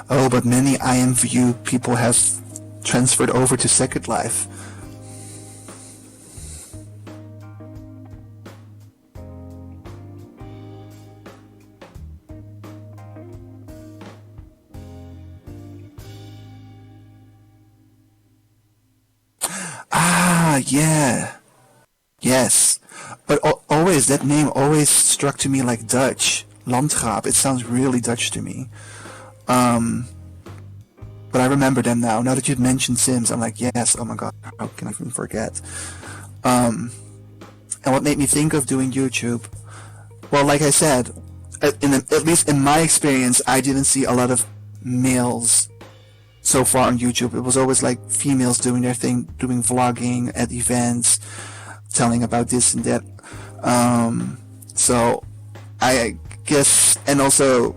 Oh, but many IMVU people have transferred over to Secondlife. Ah, yeah. Yes. But always, that name always struck to me like Dutch. Landgraab. It sounds really Dutch to me. But I remember them now. Now that you'd mentioned Sims, I'm like, yes, oh my god, how can I even forget? And what made me think of doing YouTube? Well, like I said, at least in my experience, I didn't see a lot of males so far on YouTube. It was always like females doing their thing, doing vlogging at events, telling about this and that. So, I guess, and also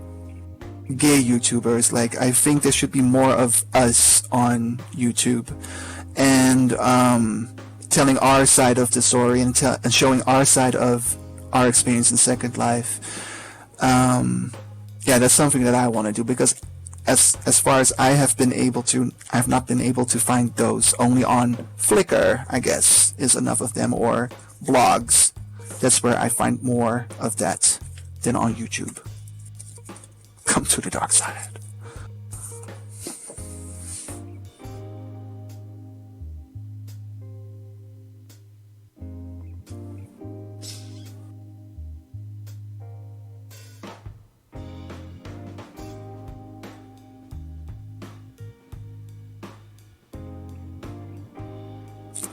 gay YouTubers, like I think there should be more of us on YouTube and telling our side of the story and showing our side of our experience in Secondlife. Yeah, that's something that I want to do, because as far as I have not been able to find those. Only on Flickr, I guess, is enough of them, or blogs. That's where I find more of that than on YouTube. Come to the dark side.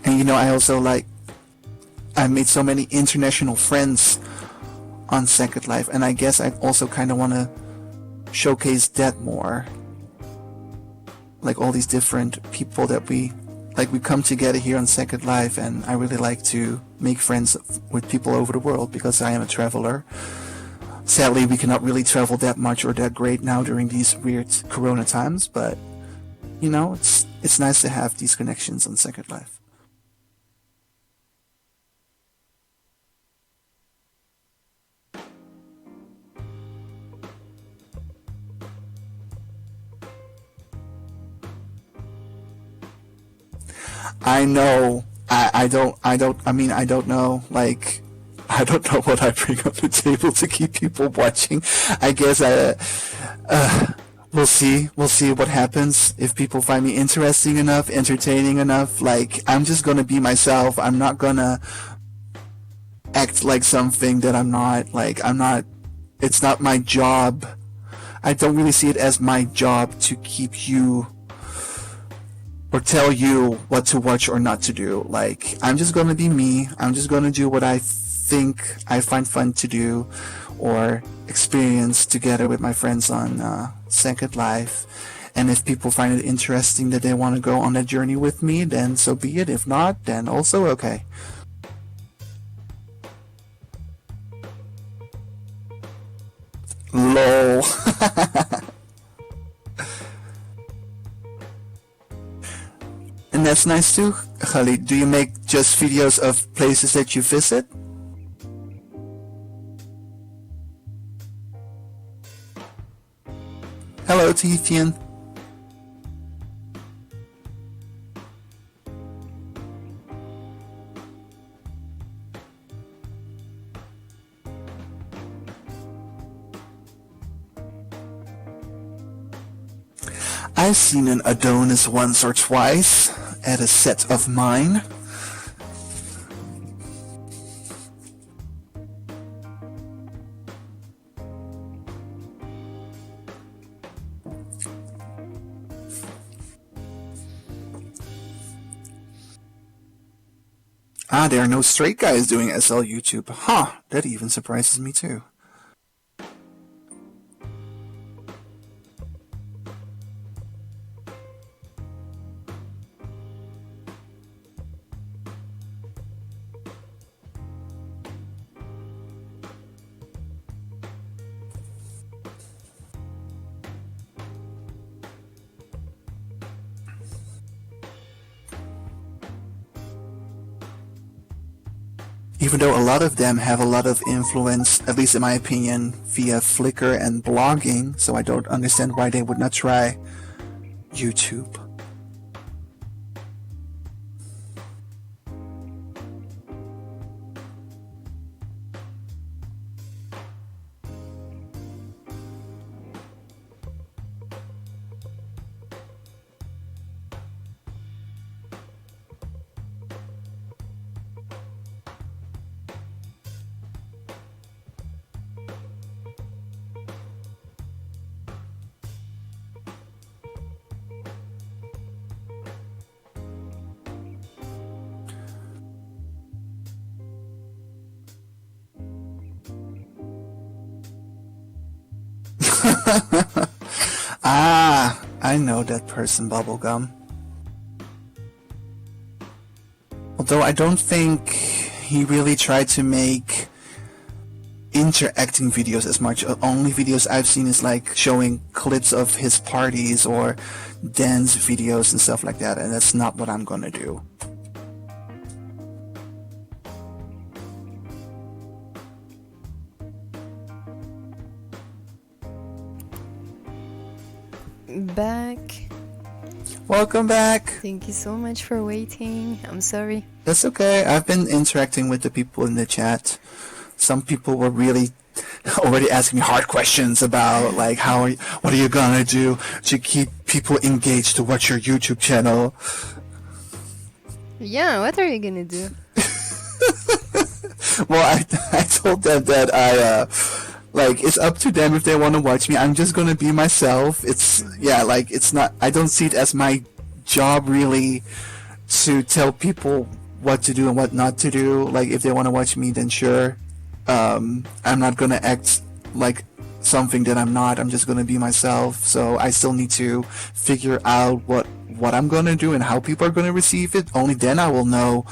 And you know, I made so many international friends on Secondlife, and I guess I also kind of want to showcase that more. like all these different people that we come together here on Second Life, and I really like to make friends with people over the world because I am a traveler. Sadly, we cannot really travel that much or that great now during these weird corona times, but you know, it's nice to have these connections on Second Life. I know. I don't know. Like, I don't know what I bring on the table to keep people watching. I guess we'll see. We'll see what happens. If people find me interesting enough, entertaining enough, like, I'm just gonna be myself. I'm not gonna act like something that I'm not. Like, I'm not. It's not my job. I don't really see it as my job to keep you or tell you what to watch or not to do. Like, I'm just gonna be me. I'm just gonna do what I think I find fun to do or experience together with my friends on Second Life. And if people find it interesting that they want to go on that journey with me, then so be it. If not, then also okay. Lol. And that's nice too, Khalid. Do you make just videos of places that you visit? Hello, Tifian. I've seen an Adonis once or twice at a set of mine. Ah, there are no straight guys doing SL YouTube. Huh, that even surprises me too. Even though a lot of them have a lot of influence, at least in my opinion, via Flickr and blogging, so I don't understand why they would not try YouTube. Ah, I know that person, Bubblegum. Although I don't think he really tried to make interacting videos as much. Only videos I've seen is like showing clips of his parties or dance videos and stuff like that, and that's not what I'm gonna do. Back. Welcome back. Thank you so much for waiting. I'm sorry. That's okay. I've been interacting with the people in the chat. Some people were really already asking me hard questions about like what are you gonna do to keep people engaged to watch your YouTube channel? Yeah, what are you gonna do? Well, I told them that like, it's up to them if they want to watch me. I'm just gonna be myself. It's not, I don't see it as my job really to tell people what to do and what not to do. Like, if they want to watch me, then sure. I'm not gonna act like something that I'm not. I'm just gonna be myself. So I still need to figure out what I'm gonna do and how people are gonna receive it. Only then I will know,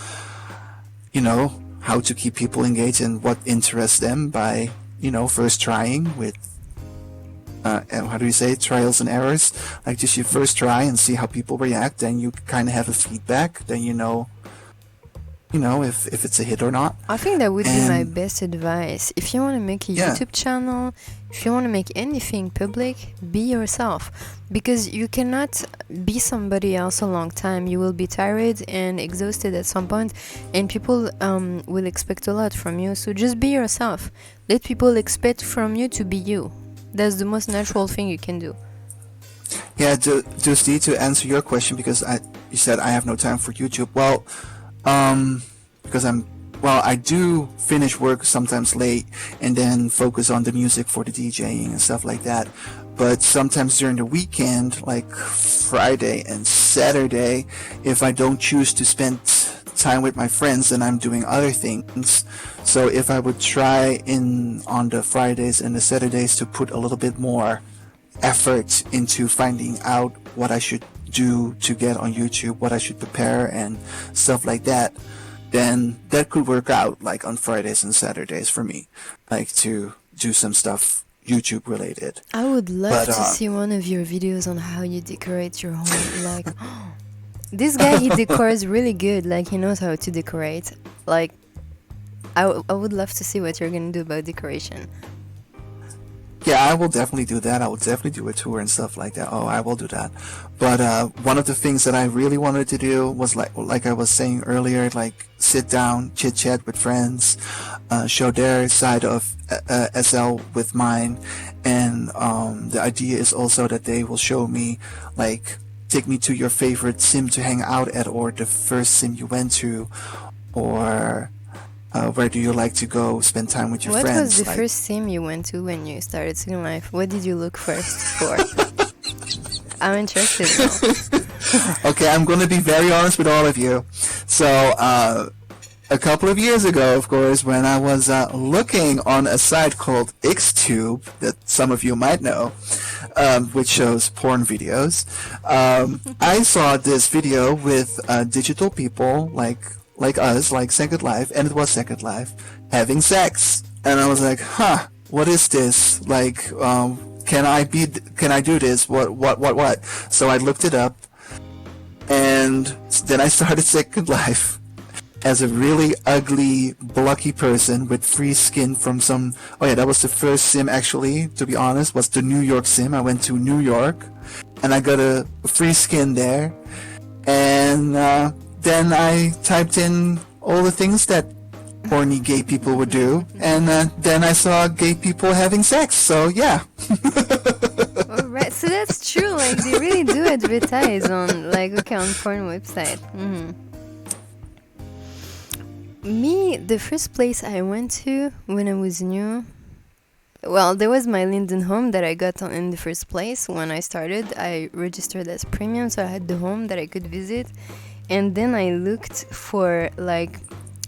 how to keep people engaged and what interests them by, first trying with, how do you say it? Trials and errors. Like just you first try and see how people react. Then you kind of have a feedback. Then if it's a hit or not. I think that would be my best advice. If you want to make a YouTube channel, if you want to make anything public, be yourself. Because you cannot be somebody else a long time. You will be tired and exhausted at some point, and people will expect a lot from you. So just be yourself. Let people expect from you to be you. That's the most natural thing you can do. Yeah, Dusty, to answer your question, because you said I have no time for YouTube. Well, because I do finish work sometimes late and then focus on the music for the DJing and stuff like that. But sometimes during the weekend, like Friday and Saturday, if I don't choose to spend time with my friends, then I'm doing other things. So if I would try on the Fridays and the Saturdays to put a little bit more effort into finding out what I should do to get on YouTube, what I should prepare and stuff like that, then that could work out like on Fridays and Saturdays for me, like to do some stuff YouTube related. I would love to see one of your videos on how you decorate your home. Like, this guy, he decors really good. Like, he knows how to decorate. Like, I would love to see what you're gonna do about decoration. Yeah, I will definitely do that. I will definitely do a tour and stuff like that. Oh, I will do that. But one of the things that I really wanted to do was like I was saying earlier, like sit down, chit chat with friends, show their side of SL with mine, and the idea is also that they will show me, like, take me to your favorite sim to hang out at, or the first sim you went to, or where do you like to go spend time with your friends? What was the first sim you went to when you started Secondlife? What did you look first for? I'm interested now. Okay, I'm going to be very honest with all of you. So, a couple of years ago, of course, when I was looking on a site called Xtube, that some of you might know, which shows porn videos, I saw this video with digital people like us, like Secondlife, and it was Secondlife, having sex. And I was like, what is this? Like, can I do this? What? So I looked it up, and then I started Secondlife as a really ugly, blocky person with free skin from that was the first sim, actually, to be honest, was the New York sim. I went to New York, and I got a free skin there, and then I typed in all the things that horny gay people would do, and then I saw gay people having sex, so yeah. Alright, so that's true, like they really do advertise on, like, on porn website. Me, the first place I went to when I was new, well, there was my Linden home that I got in the first place. When I started, I registered as premium, so I had the home that I could visit. And then I looked for, like,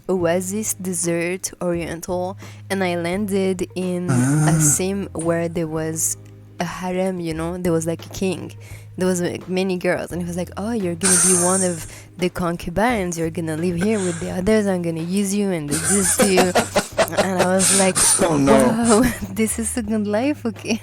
Oasis Desert Oriental, and I landed in a sim where there was a harem, there was like a king. There was like many girls, and he was like, oh, you're gonna be one of the concubines, you're gonna live here with the others, I'm gonna use you and do this to you. And I was like, oh no, wow, this is Secondlife, okay.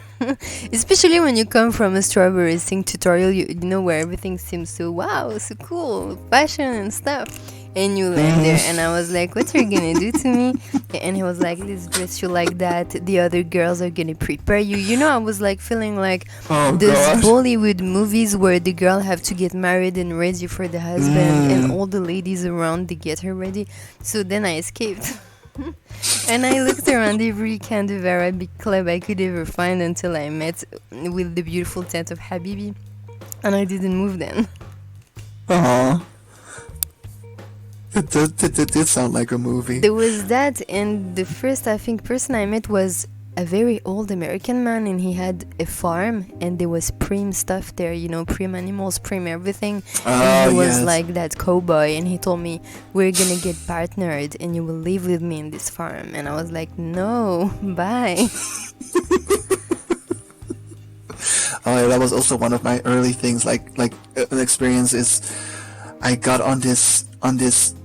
Especially when you come from a strawberry sing tutorial, you know, where everything seems so wow, so cool, fashion and stuff. And you land there, and I was like, what are you gonna do to me? And he was like, let's dress you like that, the other girls are gonna prepare you. You know, I was like feeling like those Bollywood movies where the girl have to get married and ready for the husband, and all the ladies around, they get her ready. So then I escaped. And I looked around every kind of Arabic club I could ever find until I met with the beautiful tent of Habibi, and I didn't move then. Aww. It did sound like a movie. There was that, and the first, I think, person I met was a very old American man, and he had a farm, and there was prim stuff there, you know, prim animals, prim everything. And he was like that cowboy, and he told me, we're gonna get partnered, and you will live with me in this farm. And I was like, no, bye. that was also one of my early things. Like an experience is I got on this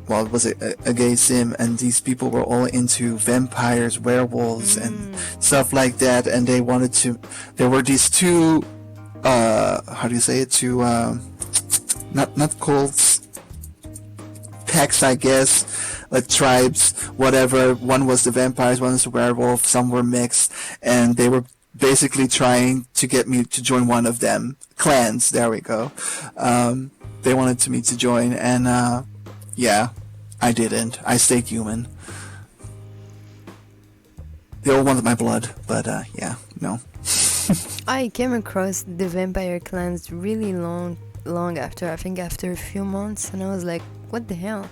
well, it was a gay sim, and these people were all into vampires, werewolves, and stuff like that. And they wanted to. There were these two. How do you say it? Two. Not cults. Packs, I guess. Like tribes, whatever. One was the vampires, one was the werewolf. Some were mixed, and they were basically trying to get me to join one of them. Clans. There we go. They wanted me to join, and yeah, I didn't. I stayed human. They all wanted my blood, but yeah, no. I came across the vampire clans really long after, I think after a few months, and I was like, what the hell?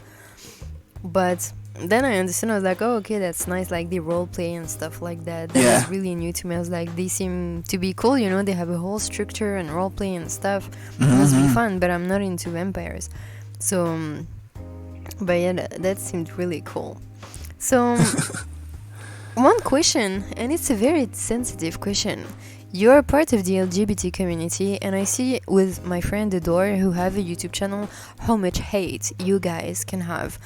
But then I understood, I was like, oh, okay, that's nice, like the role play and stuff like that. That was really new to me. I was like, they seem to be cool, you know, they have a whole structure and role play and stuff. It must be fun, but I'm not into vampires. So, but yeah, that seemed really cool. So, one question, and it's a very sensitive question. You're a part of the LGBT community, and I see with my friend Adore, who have a YouTube channel, how much hate you guys can have.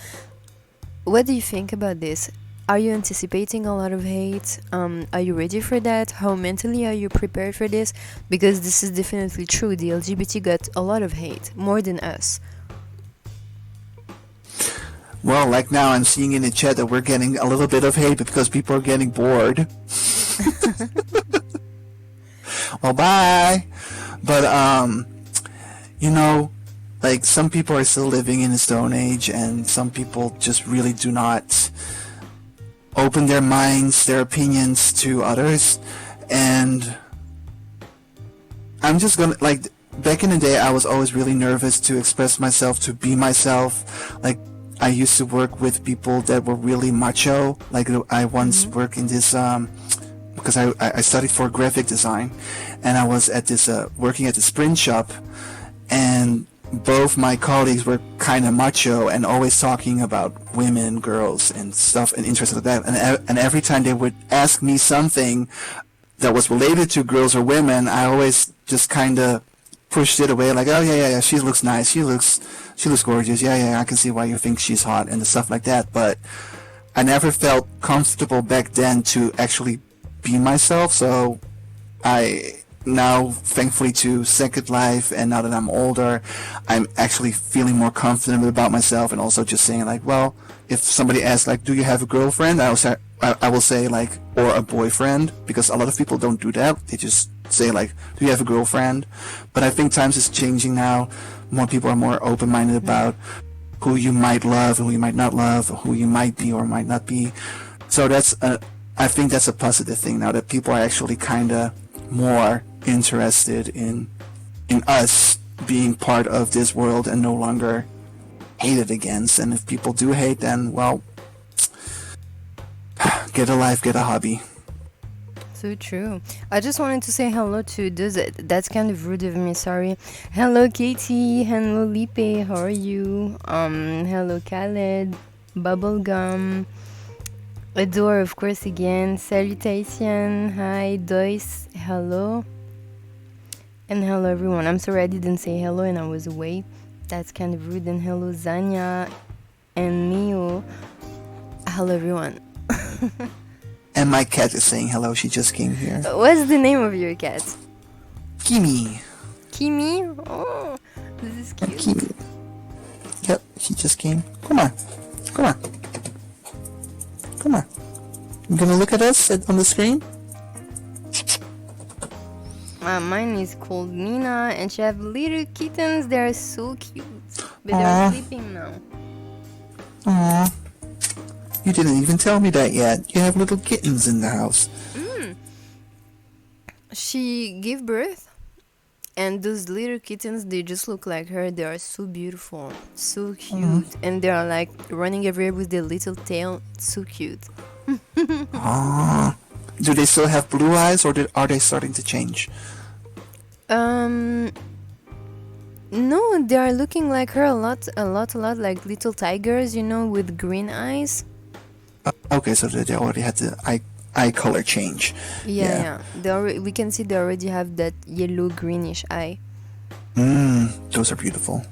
What do you think about this? Are you anticipating a lot of hate? Are you ready for that? How mentally are you prepared for this? Because this is definitely true. The LGBT got a lot of hate, more than us. Well, like now I'm seeing in the chat that we're getting a little bit of hate because people are getting bored. Well, bye. But, you know, like some people are still living in the Stone Age, and some people just really do not open their minds, their opinions to others. And I'm just gonna, like, back in the day, I was always really nervous to express myself, to be myself. Like, I used to work with people that were really macho. Like, I once worked in this, because I studied for graphic design, and I was at this, working at this print shop, and both my colleagues were kind of macho and always talking about women, girls, and stuff, and interests like that. And every time they would ask me something that was related to girls or women, I always just kind of pushed it away, like, oh yeah, she looks nice, she looks gorgeous, yeah, I can see why you think she's hot, and stuff like that. But I never felt comfortable back then to actually be myself. So I now, thankfully to Second Life, and now that I'm older, I'm actually feeling more confident about myself, and also just saying, like, well, if somebody asks, like, do you have a girlfriend, I will say like, or a boyfriend, because a lot of people don't do that. They just say, like, do you have a girlfriend? But I think times is changing now. More people are more open-minded about who you might love, who you might not love, who you might be or might not be. So I think that's a positive thing now, that people are actually kind of more interested in us being part of this world and no longer hated against. And if people do hate, then, well, get a life, get a hobby. So true. I just wanted to say hello to Does It. That's kind of rude of me, sorry. Hello Katie, hello Lipe, how are you? Hello Khaled, Bubblegum, Adore, of course, again. Salutation, hi, Doyce, hello. And hello everyone. I'm sorry I didn't say hello and I was away. That's kind of rude. And hello Zanya and Neo. Hello everyone. And my cat is saying hello, she just came here. What's the name of your cat? Kimi. Kimi? Oh, this is cute. Kimi. Yep, she just came. Come on. You gonna look at us on the screen? Mine is called Nina, and she have little kittens. They're so cute, but they're sleeping now. Aww. You didn't even tell me that yet. You have little kittens in the house. She gave birth, and those little kittens, they just look like her. They are so beautiful, so cute, and they are like running everywhere with their little tail. So cute. Aww. Do they still have blue eyes, or are they starting to change? No, they are looking like her a lot, like little tigers, you know, with green eyes. Okay, so they already had the eye color change. Yeah. We can see they already have that yellow greenish eye. Those are beautiful.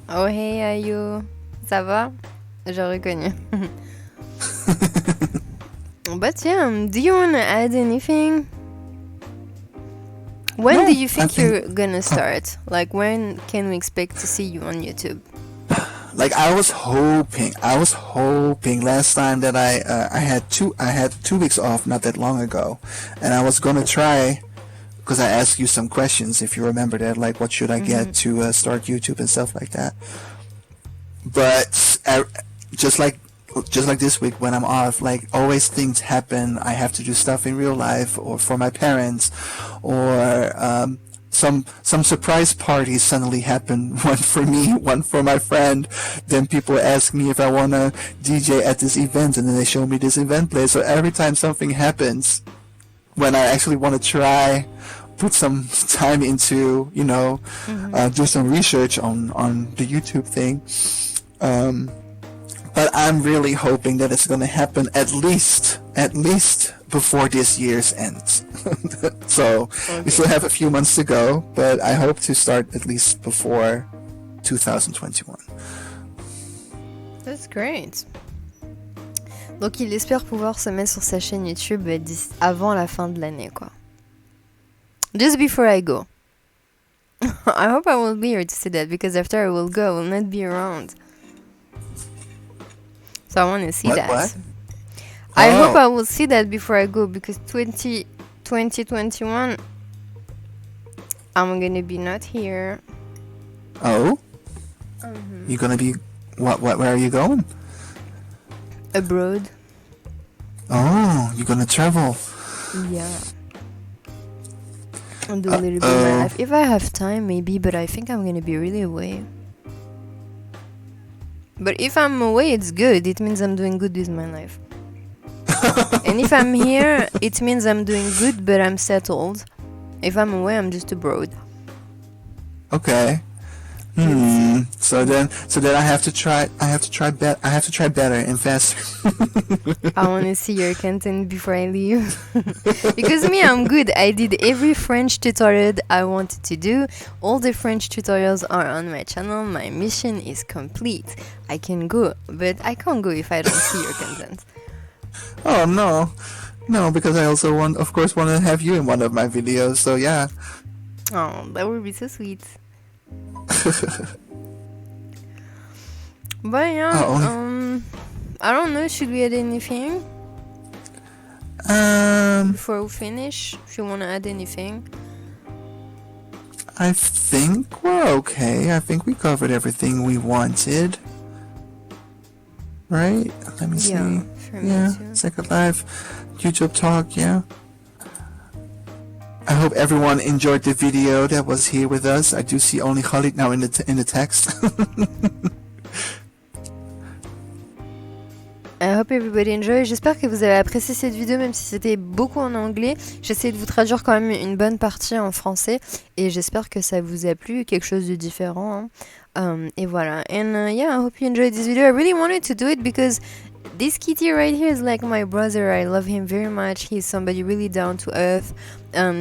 Oh hey Ayo, ça va? J'ai reconnu. But yeah, do you want to add anything? When do you think you're gonna start? Like, when can we expect to see you on YouTube? Like, I was hoping last time that I had 2 weeks off not that long ago, and I was gonna try, because I asked you some questions, if you remember that, like what should I get to start YouTube and stuff like that. But just like this week when I'm off, like, always things happen. I have to do stuff in real life, or for my parents, or some surprise parties suddenly happen. One for me, one for my friend. Then people ask me if I want to DJ at this event, and then they show me this event place. So every time something happens, when I actually want to try, put some time into, do some research on the YouTube thing. But I'm really hoping that it's going to happen at least before this year's ends. So we still have a few months to go, but I hope to start at least before 2021. That's great. Donc il espère pouvoir se mettre sur sa chaîne YouTube avant la fin de l'année, quoi. Just before I go. I hope I will be here to see that, because after I will go, I will not be around. So I want to see that. What? I hope I will see that before I go, because 2021, I'm gonna be not here. Oh? You're gonna be where are you going? Abroad. Oh, you're gonna travel. Yeah. And do a little bit of my life. If I have time, maybe, but I think I'm gonna be really away. But if I'm away, it's good. It means I'm doing good with my life. And if I'm here, it means I'm doing good, but I'm settled. If I'm away, I'm just abroad. Okay. So then I have to try better and faster. I want to see your content before I leave. Because me, I'm good. I did every French tutorial I wanted to do. All the French tutorials are on my channel. My mission is complete. I can go, but I can't go if I don't see your content. Oh no, because I also want to have you in one of my videos. So yeah. Oh, that would be so sweet. But yeah, I don't know, should we add anything? Before we finish, if you want to add anything. I think we're okay. I think we covered everything we wanted. Right? Let me see. Yeah, for me too. Secondlife, YouTube talk, yeah. I hope everyone enjoyed the video that was here with us. I do see only Khalid now in the text. I hope everybody enjoy. J'espère que vous avez apprécié cette vidéo, même si c'était beaucoup en anglais. J'essaie de vous traduire quand même une bonne partie en français, et j'espère que ça vous a plu, quelque chose de différent. Et voilà. And yeah, I hope you enjoyed this video. I really wanted to do it because this kitty right here is like my brother. I love him very much. He's somebody really down to earth.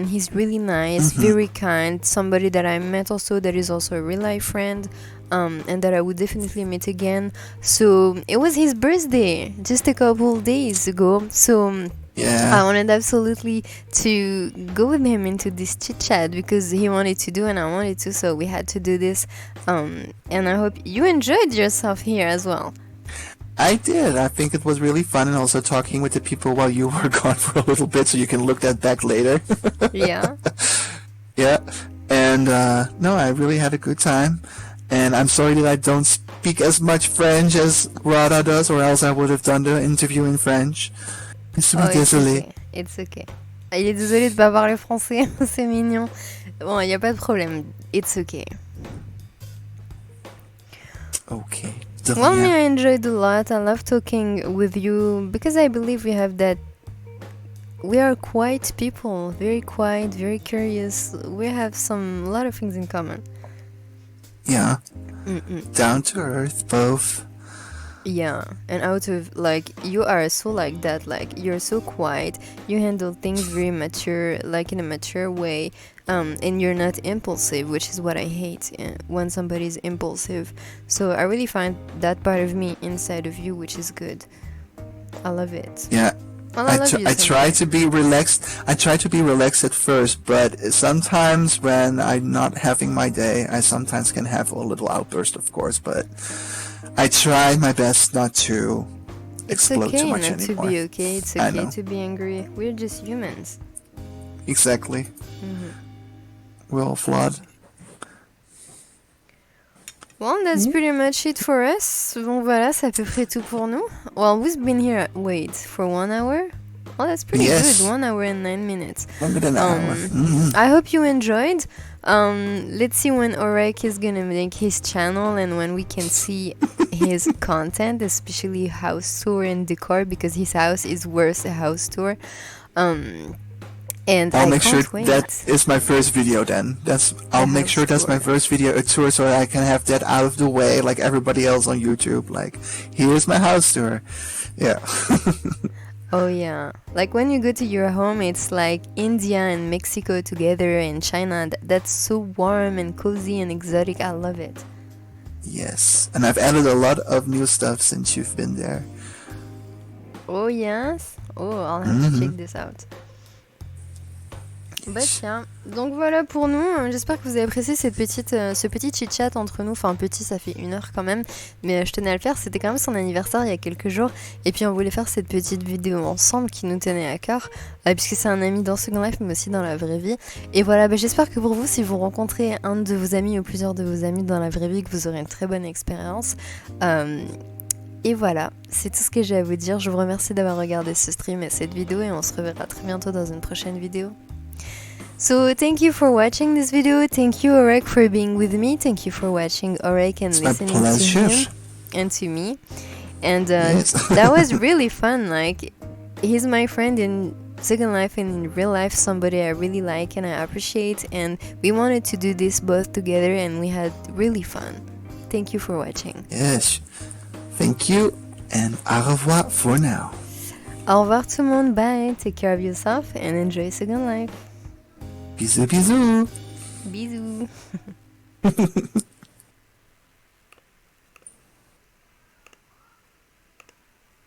He's really nice, very kind. Somebody that I met also that is also a real life friend. And that I would definitely meet again. So it was his birthday just a couple days ago. So yeah, I wanted absolutely to go with him into this chit chat because he wanted to do and I wanted to. So we had to do this. And I hope you enjoyed yourself here as well. I did. I think it was really fun, and also talking with the people while you were gone for a little bit, so you can look that back later. Yeah. Yeah. And no, I really had a good time. And I'm sorry that I don't speak as much French as Rada does, or else I would have done the interview in French. It's okay. It's okay. Il est désolé de pas parler français, c'est mignon. Bon, y a pas de problème. It's okay. Okay. Well, me, I enjoyed a lot. I love talking with you because I believe we have that. We are quiet people, very quiet, very curious. We have a lot of things in common. Yeah. Down to earth, both. Yeah, and out of like you are so like that, like you're so quiet, you handle things very mature, like in a mature way, and you're not impulsive, which is what I hate when somebody's impulsive. So I really find that part of me inside of you, which is good. I love it. Yeah. Well, I love you I so try much. to be relaxed. I try to be relaxed at first, but sometimes when I'm not having my day, I sometimes can have a little outburst, of course. But I try my best not to It's explode too okay much not to anymore. be okay. It's I okay know. to be angry. We're just humans. Exactly. Mhm. We're all flawed. Well, that's pretty much it for us. Bon, voilà, c'est à peu près tout pour nous. Well, we've been here, wait, for 1 hour? Well, that's pretty Yes. good. 1 hour and 9 minutes. Longer than an hour. Mhm. I hope you enjoyed. Let's see when ORREC is gonna make his channel and when we can see his content, especially house tour and decor, because his house is worth a house tour. And I'll I make sure can't wait. that is my first video then. I'll make house sure that's my tour. first video a tour so I can have that out of the way like everybody else on YouTube. Like, here's my house tour. Yeah. Oh yeah, like when you go to your home, it's like India and Mexico together and China. That's so warm and cozy and exotic. I love it. Yes. And I've added a lot of new stuff since you've been there. Oh yes. Oh, I'll have to check this out. Bah tiens, donc voilà pour nous. J'espère que vous avez apprécié ce petit chit-chat entre nous. Enfin petit, ça fait 1 heure quand même, mais je tenais à le faire. C'était quand même son anniversaire il y a quelques jours, et puis on voulait faire cette petite vidéo ensemble qui nous tenait à cœur, puisque c'est un ami dans Secondlife, mais aussi dans la vraie vie. Et voilà, j'espère que pour vous, si vous rencontrez un de vos amis ou plusieurs de vos amis dans la vraie vie, que vous aurez une très bonne expérience. Et voilà, c'est tout ce que j'ai à vous dire. Je vous remercie d'avoir regardé ce stream et cette vidéo, et on se reverra très bientôt dans une prochaine vidéo. So thank you for watching this video. Thank you, ORREC, for being with me. Thank you for watching ORREC and It's my listening to pleasure. him and to me. And Yes. that was really fun. Like, he's my friend in Secondlife and in real life, somebody I really like and I appreciate. And we wanted to do this both together, and we had really fun. Thank you for watching. Yes. Thank you, and au revoir for now. Au revoir tout le monde. Bye. Take care of yourself and enjoy Secondlife. Bisous, bisous. Bisous.